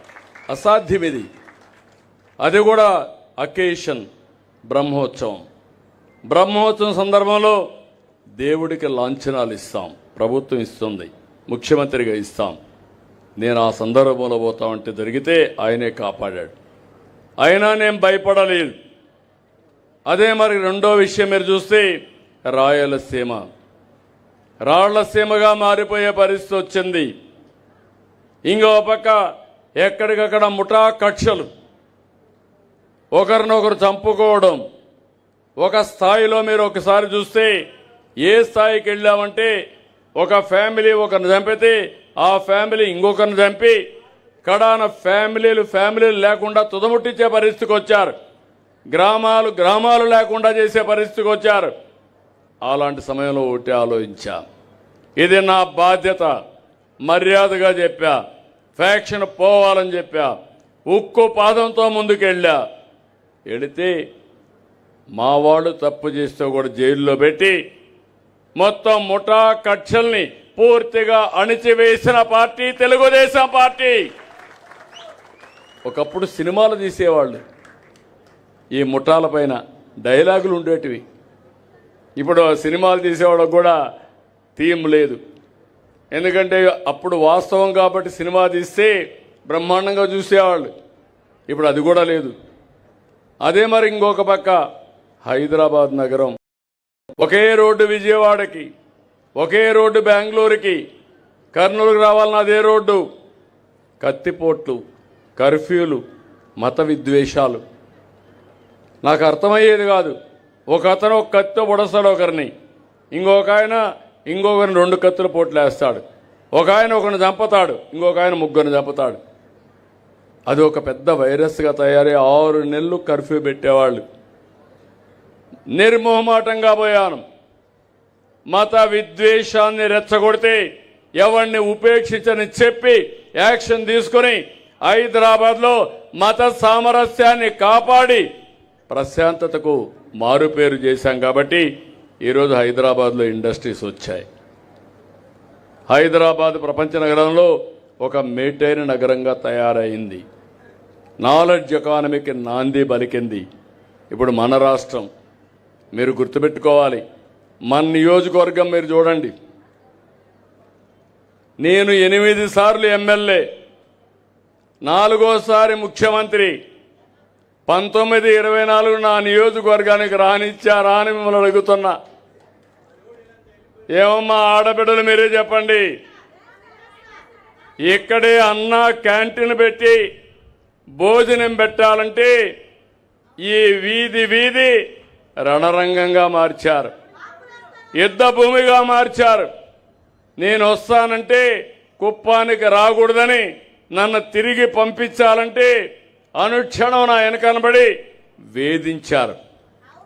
అసాధ్యం ఇది. అది కూడా అకేషన్ బ్రహ్మోత్సవం. బ్రహ్మోత్సవం సందర్భంలో దేవుడికి లాంఛనాలు ఇస్తాం, ప్రభుత్వం ఇస్తుంది, ముఖ్యమంత్రిగా ఇస్తాం. నేను ఆ సందర్భంలో పోతామంటే జరిగితే ఆయనే కాపాడాడు. అయినా నేను భయపడలేదు. అదే మరి రెండో విషయం మీరు చూస్తే రాయలసీమ రాళ్లసీమగా మారిపోయే పరిస్థితి వచ్చింది. ఇంకో పక్క ఎక్కడికక్కడ ముఠా కక్షలు, ఒకరినొకరు చంపుకోవడం. ఒక స్థాయిలో మీరు ఒకసారి చూస్తే ఏ స్థాయికి వెళ్ళామంటే ఒక ఫ్యామిలీ ఒకరిని చంపితే ఆ ఫ్యామిలీ ఇంకొకరిని చంపి కడాన ఫ్యామిలీలు లేకుండా తుదముట్టించే పరిస్థితికి వచ్చారు. గ్రామాలు లేకుండా చేసే పరిస్థితికి వచ్చారు. అలాంటి సమయంలో ఒకటి ఆలోచించా, ఇది నా బాధ్యత, మర్యాదగా చెప్పా, ఫ్యాక్షన్ పోవాలని చెప్పా, ఉక్కు పాదంతో ముందుకెళ్ళా. వెళితే మా వాళ్ళు తప్పు చేస్తే కూడా జైల్లో పెట్టి మొత్తం ముఠా కక్షల్ని పూర్తిగా అణిచివేసిన పార్టీ తెలుగుదేశం పార్టీ. ఒకప్పుడు సినిమాలు తీసేవాళ్ళు, ఈ ముఠాల పైన డైలాగులు ఉండేటివి. ఇప్పుడు సినిమాలు తీసేవాళ్ళకు కూడా థీమ్ లేదు. ఎందుకంటే అప్పుడు వాస్తవం కాబట్టి సినిమా తీస్తే బ్రహ్మాండంగా చూసేవాళ్ళు. ఇప్పుడు అది కూడా లేదు. అదే మరి ఇంకొక పక్క హైదరాబాద్ నగరం, ఒకే రోడ్డు విజయవాడకి, ఒకే రోడ్డు బెంగళూరుకి, కర్నూలుకి రావాలన్న అదే రోడ్డు. కత్తిపోట్లు, కర్ఫ్యూలు, మత విద్వేషాలు. నాకు అర్థమయ్యేది కాదు. ఒక అతను ఒక కత్తితో పొడస్తాడు ఒకరిని, ఇంకొకరిని 2 కత్తుల పోట్లు వేస్తాడు. ఒక ఆయన ఒకరిని చంపుతాడు, ఇంకొక ఆయన 3 చంపుతాడు. అది ఒక పెద్ద వైరస్గా తయారై 6 నెలలు కర్ఫ్యూ పెట్టేవాళ్ళు. నిర్మోహమాటంగా పోయాను. మత విద్వేషాన్ని రెచ్చగొడితే ఎవరిని ఉపేక్షించని చెప్పి యాక్షన్ తీసుకొని హైదరాబాద్లో మత సామరస్యాన్ని కాపాడి ప్రశాంతతకు మారుపేరు చేశాం. కాబట్టి ఈరోజు హైదరాబాద్లో ఇండస్ట్రీస్ వచ్చాయి. హైదరాబాద్ ప్రపంచ నగరంలో ఒక మేటైన నగరంగా తయారైంది. నాలెడ్జ్ ఎకానమీకి నాంది పలికింది. ఇప్పుడు మన రాష్ట్రం మీరు గుర్తుపెట్టుకోవాలి. మన నియోజకవర్గం మీరు చూడండి. నేను 8 సార్లు ఎమ్మెల్యే, 4వసారి ముఖ్యమంత్రి. 1924 నా నియోజకవర్గానికి రానిచ్చారా అని మిమ్మల్ని అడుగుతున్నా. ఏమమ్మా ఆడబిడ్డలు మీరే చెప్పండి. ఇక్కడే అన్న క్యాంటీన్ పెట్టి భోజనం పెట్టాలంటే ఈ వీధి రణరంగంగా మార్చారు, యుద్ధ భూమిగా మార్చారు. నేను వస్తానంటే కుప్పానికి రాకూడదని, నన్ను తిరిగి పంపించాలంటే అనుక్షణం నా వెనకనబడి వేధించారు.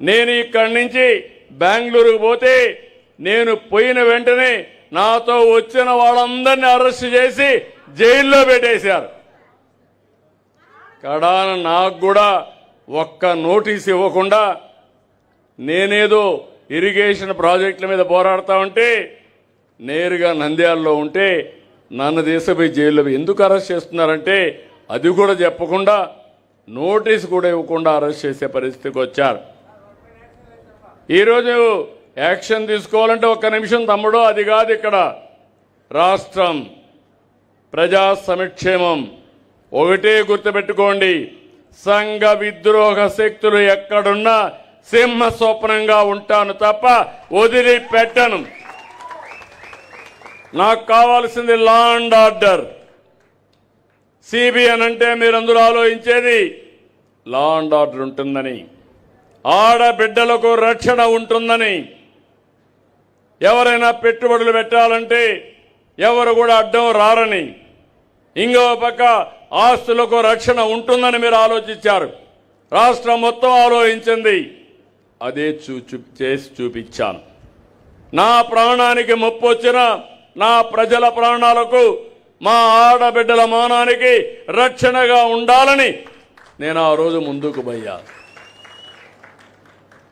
నేను ఇక్కడి నుంచి బెంగళూరుకు పోతే నేను పోయిన వెంటనే నాతో వచ్చిన వాళ్ళందరినీ అరెస్ట్ చేసి జైల్లో పెట్టేశారు. కడాన నాకు కూడా ఒక్క నోటీస్ ఇవ్వకుండా నేనేదో ఇరిగేషన్ ప్రాజెక్టుల మీద పోరాడుతూ ఉంటే నేరుగా నంద్యాలలో ఉంటే నన్ను దేశపోయి జైల్లో ఎందుకు అరెస్ట్ చేస్తున్నారంటే అది కూడా చెప్పకుండా నోటీస్ కూడా ఇవ్వకుండా అరెస్ట్ చేసే పరిస్థితికి వచ్చారు. ఈరోజు యాక్షన్ తీసుకోవాలంటే ఒక్క నిమిషం తమ్ముడు, అది కాదు. ఇక్కడ రాష్ట్రం ప్రజా సంక్షేమం ఒకటే గుర్తుపెట్టుకోండి. సంఘ విద్రోహ శక్తులు ఎక్కడున్నా సింహ స్వప్నంగా ఉంటాను తప్ప వదిలిపెట్టను. నాకు కావాల్సింది లా అండ్ ఆర్డర్. సిబిఎన్ అంటే మీరందరూ ఆలోచించేది లా అండ్ ఆర్డర్ ఉంటుందని, ఆడబిడ్డలకు రక్షణ ఉంటుందని, ఎవరైనా పెట్టుబడులు పెట్టాలంటే ఎవరు కూడా అడ్డం రారని, ఇంకో పక్క ఆస్తులకు రక్షణ ఉంటుందని మీరు ఆలోచించారు. రాష్ట్రం మొత్తం ఆలోచించింది. అదే చేసి చూపించాను. నా ప్రాణానికి ముప్పు వచ్చిన నా ప్రజల ప్రాణాలకు, మా ఆడబిడ్డల మానానికి రక్షణగా ఉండాలని నేను ఆ రోజు ముందుకు పోయా.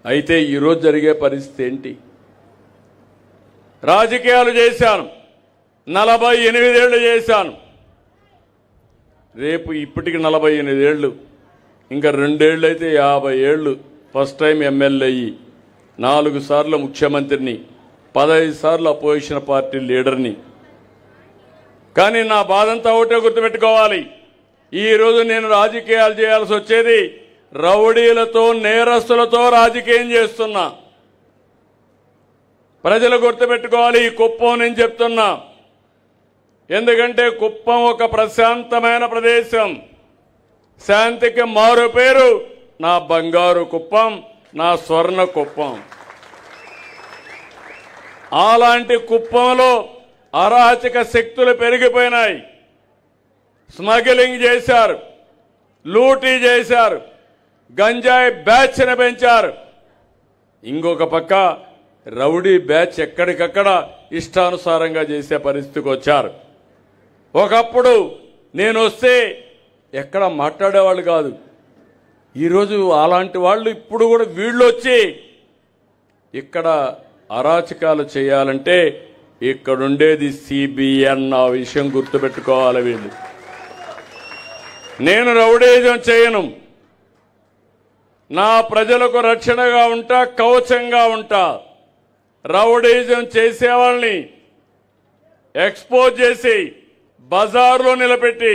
అయితే ఈరోజు జరిగే పరిస్థితి ఏంటి? రాజకీయాలు చేశాను, 48 ఏళ్ళు చేశాను. రేపు ఇప్పటికి 48 ఏళ్ళు, ఇంకా 2 ఏళ్ళు అయితే 50 ఏళ్ళు. ఫస్ట్ టైం ఎమ్మెల్యే అయ్యి 4 సార్లు ముఖ్యమంత్రిని, 15 సార్లు అపోజిషన్ పార్టీ లీడర్ని. కానీ నా బాధంతా ఒకటే గుర్తుపెట్టుకోవాలి. ఈరోజు నేను రాజకీయాలు చేయాల్సి వచ్చేది రౌడీలతో, నేరస్తులతో రాజకీయం చేస్తున్నా. ప్రజలు గుర్తుపెట్టుకోవాలి. ఈ కుప్పం నేను చెప్తున్నా, ఎందుకంటే కుప్పం ఒక ప్రశాంతమైన ప్రదేశం. శాంతికి మారు పేరు నా బంగారు కుప్పం, నా స్వర్ణ కుప్పం. అలాంటి కుప్పంలో అరాచక శక్తులు పెరిగిపోయినాయి. స్మగ్లింగ్ చేశారు, లూటీ చేశారు, గంజాయి బ్యాచ్ని పెంచారు. ఇంకొక పక్క రౌడీ బ్యాచ్ ఎక్కడికక్కడ ఇష్టానుసారంగా చేసే పరిస్థితికి వచ్చారు. ఒకప్పుడు నేను వస్తే ఎక్కడ మాట్లాడేవాళ్ళు కాదు. ఈరోజు అలాంటి వాళ్ళు ఇప్పుడు కూడా వీళ్ళు వచ్చి ఇక్కడ అరాచకాలు చేయాలంటే ఇక్కడుండేది సిబిఎన్. ఆ విషయం గుర్తుపెట్టుకోవాలి వీళ్ళు. నేను రౌడీజం చేయను. నా ప్రజలకు రక్షణగా ఉంటా, కవచంగా ఉంటా. రౌడీజం చేసేవాళ్ళని ఎక్స్పోజ్ చేసి బజార్లో నిలబెట్టి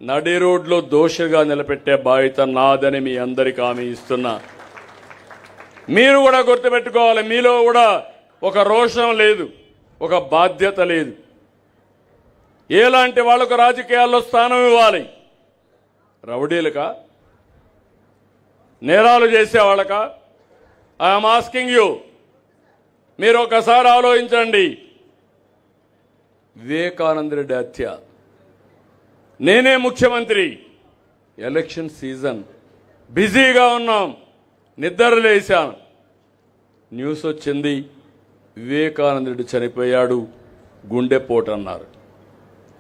నడి రోడ్లో దోషిగా నిలబెట్టే బాధ్యత నాదని మీ అందరికీ హామీ ఇస్తున్నా. మీరు కూడా గుర్తుపెట్టుకోవాలి, మీలో కూడా ఒక రోషం లేదు, ఒక బాధ్యత లేదు. ఎలాంటి వాళ్లకు రాజకీయాల్లో స్థానం ఇవ్వాలి? రౌడీలకా, నేరాలు చేసేవాళ్ళకా? I'm asking you. మీరు ఒకసారి ఆలోచించండి. వివేకానంద రెడ్డి హత్య, నేనే ముఖ్యమంత్రి, ఎలక్షన్ సీజన్, బిజీగా ఉన్నాం, నిద్ర లేశాను, న్యూస్ వచ్చింది వివేకానంద రెడ్డి చనిపోయాడు, గుండెపోటు అన్నారు.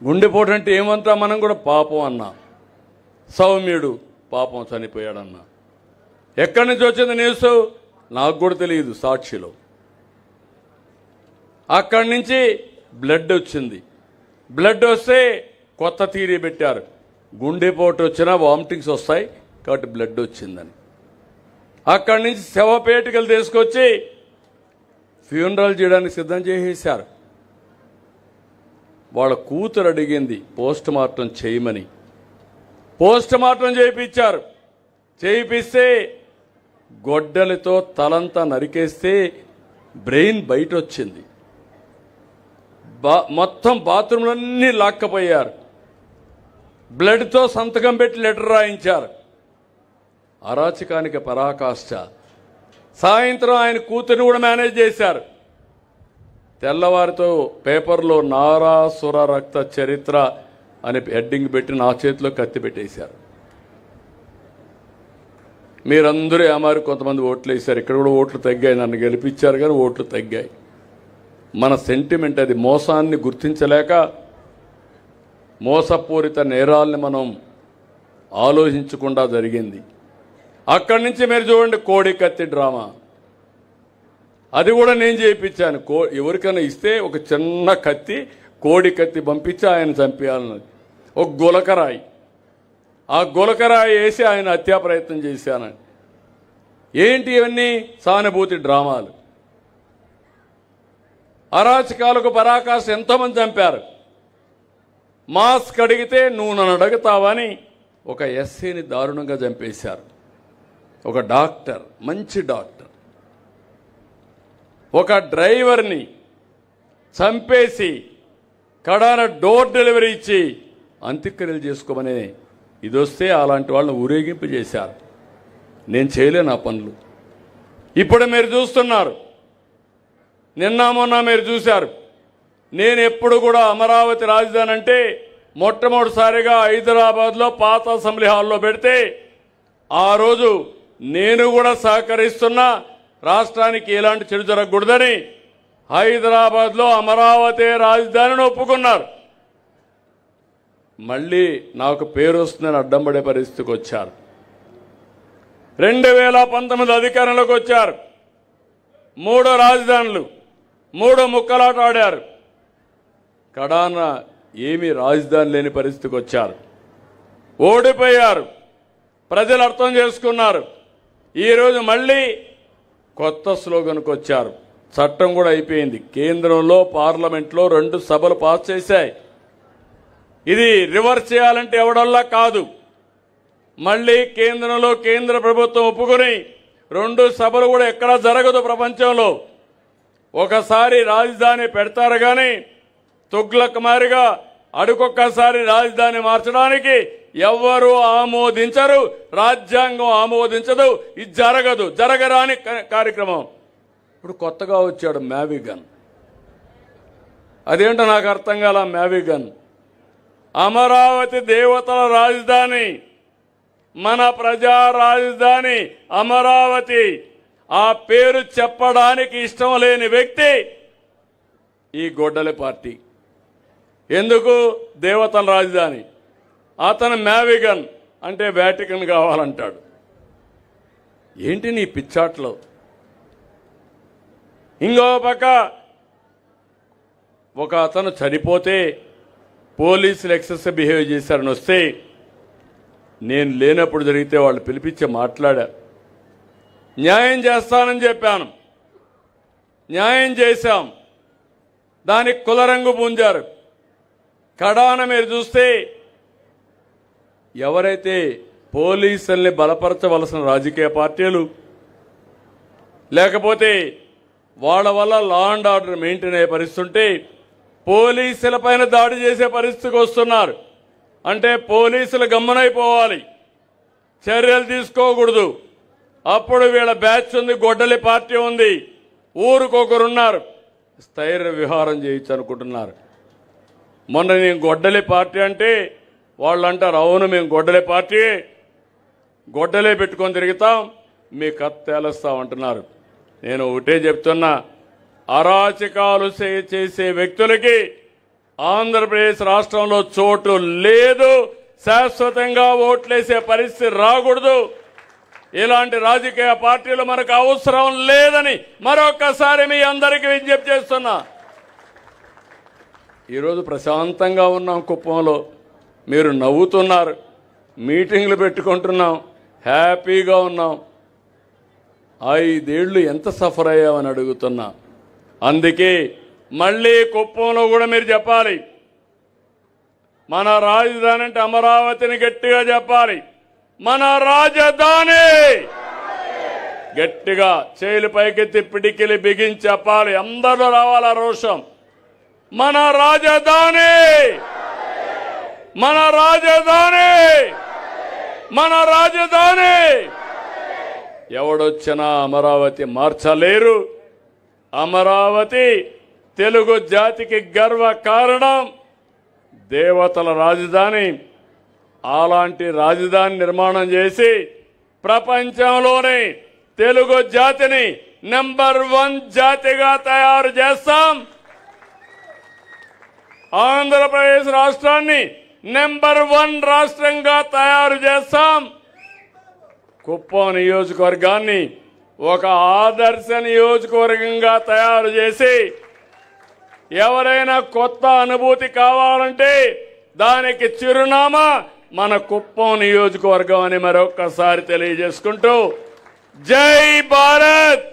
గుండెపోటు అంటే ఏమంటా, మనం కూడా పాపం అన్నాం. సౌమ్యుడు పాపం చనిపోయాడన్నా. ఎక్కడి నుంచి వచ్చింది న్యూస్ నాకు కూడా తెలియదు. సాక్షిలో అక్కడి నుంచి బ్లడ్ వచ్చింది. బ్లడ్ వస్తే కొత్త థియరీ పెట్టారు, గుండెపోటు వచ్చినా వామిటింగ్స్ వస్తాయి కాబట్టి బ్లడ్ వచ్చిందని. అక్కడి నుంచి శవపేటికలు తీసుకొచ్చి ఫ్యూనరల్ చేయడానికి సిద్ధం చేసేశారు. వాళ్ళ కూతురు అడిగింది పోస్ట్ మార్టం చేయమని. పోస్ట్ మార్టం చేయించారు. చేయిస్తే గొడ్డలితో తలంతా నరికేస్తే బ్రెయిన్ బయట వచ్చింది. మొత్తం బాత్రూంలన్నీ లాక్కపోయారు. బ్లడ్తో సంతకం పెట్టి లెటర్ రాయించారు. అరాచకానికి పరాకాష్ట. సాయంత్రం ఆయన కూతురిని కూడా మేనేజ్ చేశారు. తెల్లవారితో పేపర్లో నారాసుర రక్త చరిత్ర అని హెడ్డింగ్ పెట్టి నా చేతిలో కత్తి పెట్టేశారు. మీరందరూ ఏమారు కొంతమంది ఓట్లు వేశారు. ఇక్కడ కూడా ఓట్లు తగ్గాయి. నన్ను గెలిపించారు కానీ ఓట్లు తగ్గాయి. మన సెంటిమెంట్ అది. మోసాన్ని గుర్తించలేక మోసపూరిత నేరాల్ని మనం ఆలోచించకుండా జరిగింది. అక్కడి నుంచి మీరు చూడండి కోడి కత్తి డ్రామా, అది కూడా నేను చేయించాను. ఎవరికైనా ఇస్తే ఒక చిన్న కత్తి, కోడి కత్తి పంపించి ఆయన చంపేయాలన్నది. ఒక గులకరాయి, ఆ గులకరాయి వేసి ఆయన హత్యా ప్రయత్నం చేశానని. ఏంటి ఇవన్నీ? సానుభూతి డ్రామాలు. అరాచకాలకు పరాకాష్ట. ఎంతోమంది చంపారు. మాస్క్ అడిగితే నువ్వు నన్ను అడుగుతావని ఒక ఎస్సీని దారుణంగా చంపేశారు. ఒక డాక్టర్, మంచి డాక్టర్, ఒక డ్రైవర్ని చంపేసి కడాన డోర్ డెలివరీ ఇచ్చి అంత్యక్రియలు చేసుకోమని ఇది వస్తే అలాంటి వాళ్ళని ఊరేగింపు చేశారు. నేను చేయలేను ఆ పనులు. ఇప్పుడు మీరు చూస్తున్నారు, నిన్న మొన్న మీరు చూశారు. నేను ఎప్పుడు కూడా అమరావతి రాజధాని అంటే మొట్టమొదటిసారిగా హైదరాబాద్లో పాత అసెంబ్లీ హాల్లో పెడితే ఆ రోజు నేను కూడా సహకరిస్తున్నా, రాష్ట్రానికి ఎలాంటి చెడు జరగకూడదని హైదరాబాద్లో అమరావతి రాజధానిని ఒప్పుకున్నారు. మళ్ళీ నాకు పేరు వస్తుందని అడ్డం పడే పరిస్థితికి వచ్చారు. 2019 అధికారంలోకి వచ్చారు. 3 రాజధానులు, 3 ముక్కలాట ఆడారు. కడాన ఏమీ రాజధాని లేని పరిస్థితికి వచ్చారు. ఓడిపోయారు. ప్రజలు అర్థం చేసుకున్నారు. ఈరోజు మళ్ళీ కొత్త స్లోగన్కి వచ్చారు. చట్టం కూడా అయిపోయింది. కేంద్రంలో పార్లమెంట్లో 2 సభలు పాస్ చేశాయి. ఇది రివర్స్ చేయాలంటే ఎవడల్లా కాదు. మళ్ళీ కేంద్రంలో కేంద్ర ప్రభుత్వం ఒప్పుకొని 2 సభలు కూడా ఎక్కడా జరగదు ప్రపంచంలో. ఒకసారి రాజధాని పెడతారు కానీ తుగ్లక్ మారిగా అడుకొక్కసారి రాజధాని మార్చడానికి ఎవ్వరూ ఆమోదించరు. రాజ్యాంగం ఆమోదించదు. ఇది జరగదు, జరగరాని కార్యక్రమం. ఇప్పుడు కొత్తగా వచ్చాడు మ్యావిగన్. అదేంటో నాకు అర్థం కాల. మ్యావిగన్ అమరావతి దేవతల రాజధాని, మన ప్రజా రాజధాని అమరావతి. ఆ పేరు చెప్పడానికి ఇష్టం లేని వ్యక్తి ఈ గొడ్డలి పార్టీ. ఎందుకు దేవతల రాజధాని? అతను మ్యావిగన్ అంటే వాటికన్ కావాలంటాడు. ఏంటి నీ పిచ్చాట్లో? ఇంకో పక్క ఒక అతను చనిపోతే పోలీసులు ఎక్సెసివ్ బిహేవ్ చేశారని వస్తే నేను లేనప్పుడు జరిగితే వాళ్ళు పిలిపించి మాట్లాడారు. న్యాయం చేస్తానని చెప్పాను, న్యాయం చేశాం. దానికి కులరంగు పుంజారు. కడాన మీరు చూస్తే ఎవరైతే పోలీసుల్ని బలపరచవలసిన రాజకీయ పార్టీలు, లేకపోతే వాళ్ళ వల్ల లా అండ్ ఆర్డర్ మెయింటైన్ అయ్యే పరిస్థితి ఉంటే పోలీసుల పైన దాడి చేసే పరిస్థితికి వస్తున్నారు. అంటే పోలీసులు గమ్మునైపోవాలి, చర్యలు తీసుకోకూడదు. అప్పుడు వీళ్ళ బ్యాచ్ ఉంది, గొడ్డలి పార్టీ ఉంది, ఊరికొకరున్నారు, స్థైర్య విహారం చేయొచ్చు అనుకుంటున్నారు. మొన్న నేను గొడ్డలి పార్టీ అంటే వాళ్ళు అంటారు, అవును మేము గొడ్డలి పార్టీ, గొడ్డలే పెట్టుకొని తిరుగుతాం, మీ కత్తి తేలుస్తాం అంటున్నారు. నేను ఒకటే చెప్తున్నా, అరాచకాలు చేసే వ్యక్తులకి ఆంధ్రప్రదేశ్ రాష్ట్రంలో చోటు లేదు. శాశ్వతంగా ఓట్లేసే పరిస్థితి రాకూడదు. ఇలాంటి రాజకీయ పార్టీలు మనకు అవసరం లేదని మరొకసారి మీ అందరికీ విజ్ఞప్తి చేస్తున్నా. ఈరోజు ప్రశాంతంగా ఉన్నాం కుప్పంలో, మీరు నవ్వుతున్నారు, మీటింగ్లు పెట్టుకుంటున్నాం, హ్యాపీగా ఉన్నాం. 5 ఏళ్ళు ఎంత సఫర్ అయ్యామని అడుగుతున్నా. అందుకే మళ్ళీ కుప్పంలో కూడా మీరు చెప్పాలి, మన రాజధాని అంటే అమరావతిని గట్టిగా చెప్పాలి. మన రాజధాని గట్టిగా చేలు పైకెత్తి పిడికిలి బిగించి చెప్పాలి. అందరూ రావాల రోషం. మన రాజధాని, మన రాజధాని, మన రాజధాని. ఎవడొచ్చినా అమరావతి మార్చలేరు. అమరావతి తెలుగు జాతికి గర్వ కారణం, దేవతల రాజధాని. అలాంటి రాజధాని నిర్మాణం చేసి ప్రపంచంలోనే తెలుగు జాతిని నెంబర్ 1 జాతిగా తయారు చేస్తాం. ఆంధ్రప్రదేశ్ రాష్ట్రాన్ని నెంబర్ 1 రాష్ట్రంగా తయారు చేస్తాం. కుప్పం నియోజకవర్గాన్ని ఒక ఆదర్శ నియోజకవర్గంగా తయారు చేసి ఎవరైనా కొత్త అనుభూతి కావాలంటే దానికి చిరునామా మన కుప్పం నియోజకవర్గం అని మరొక్కసారి తెలియజేసుకుంటూ, జై భారత్.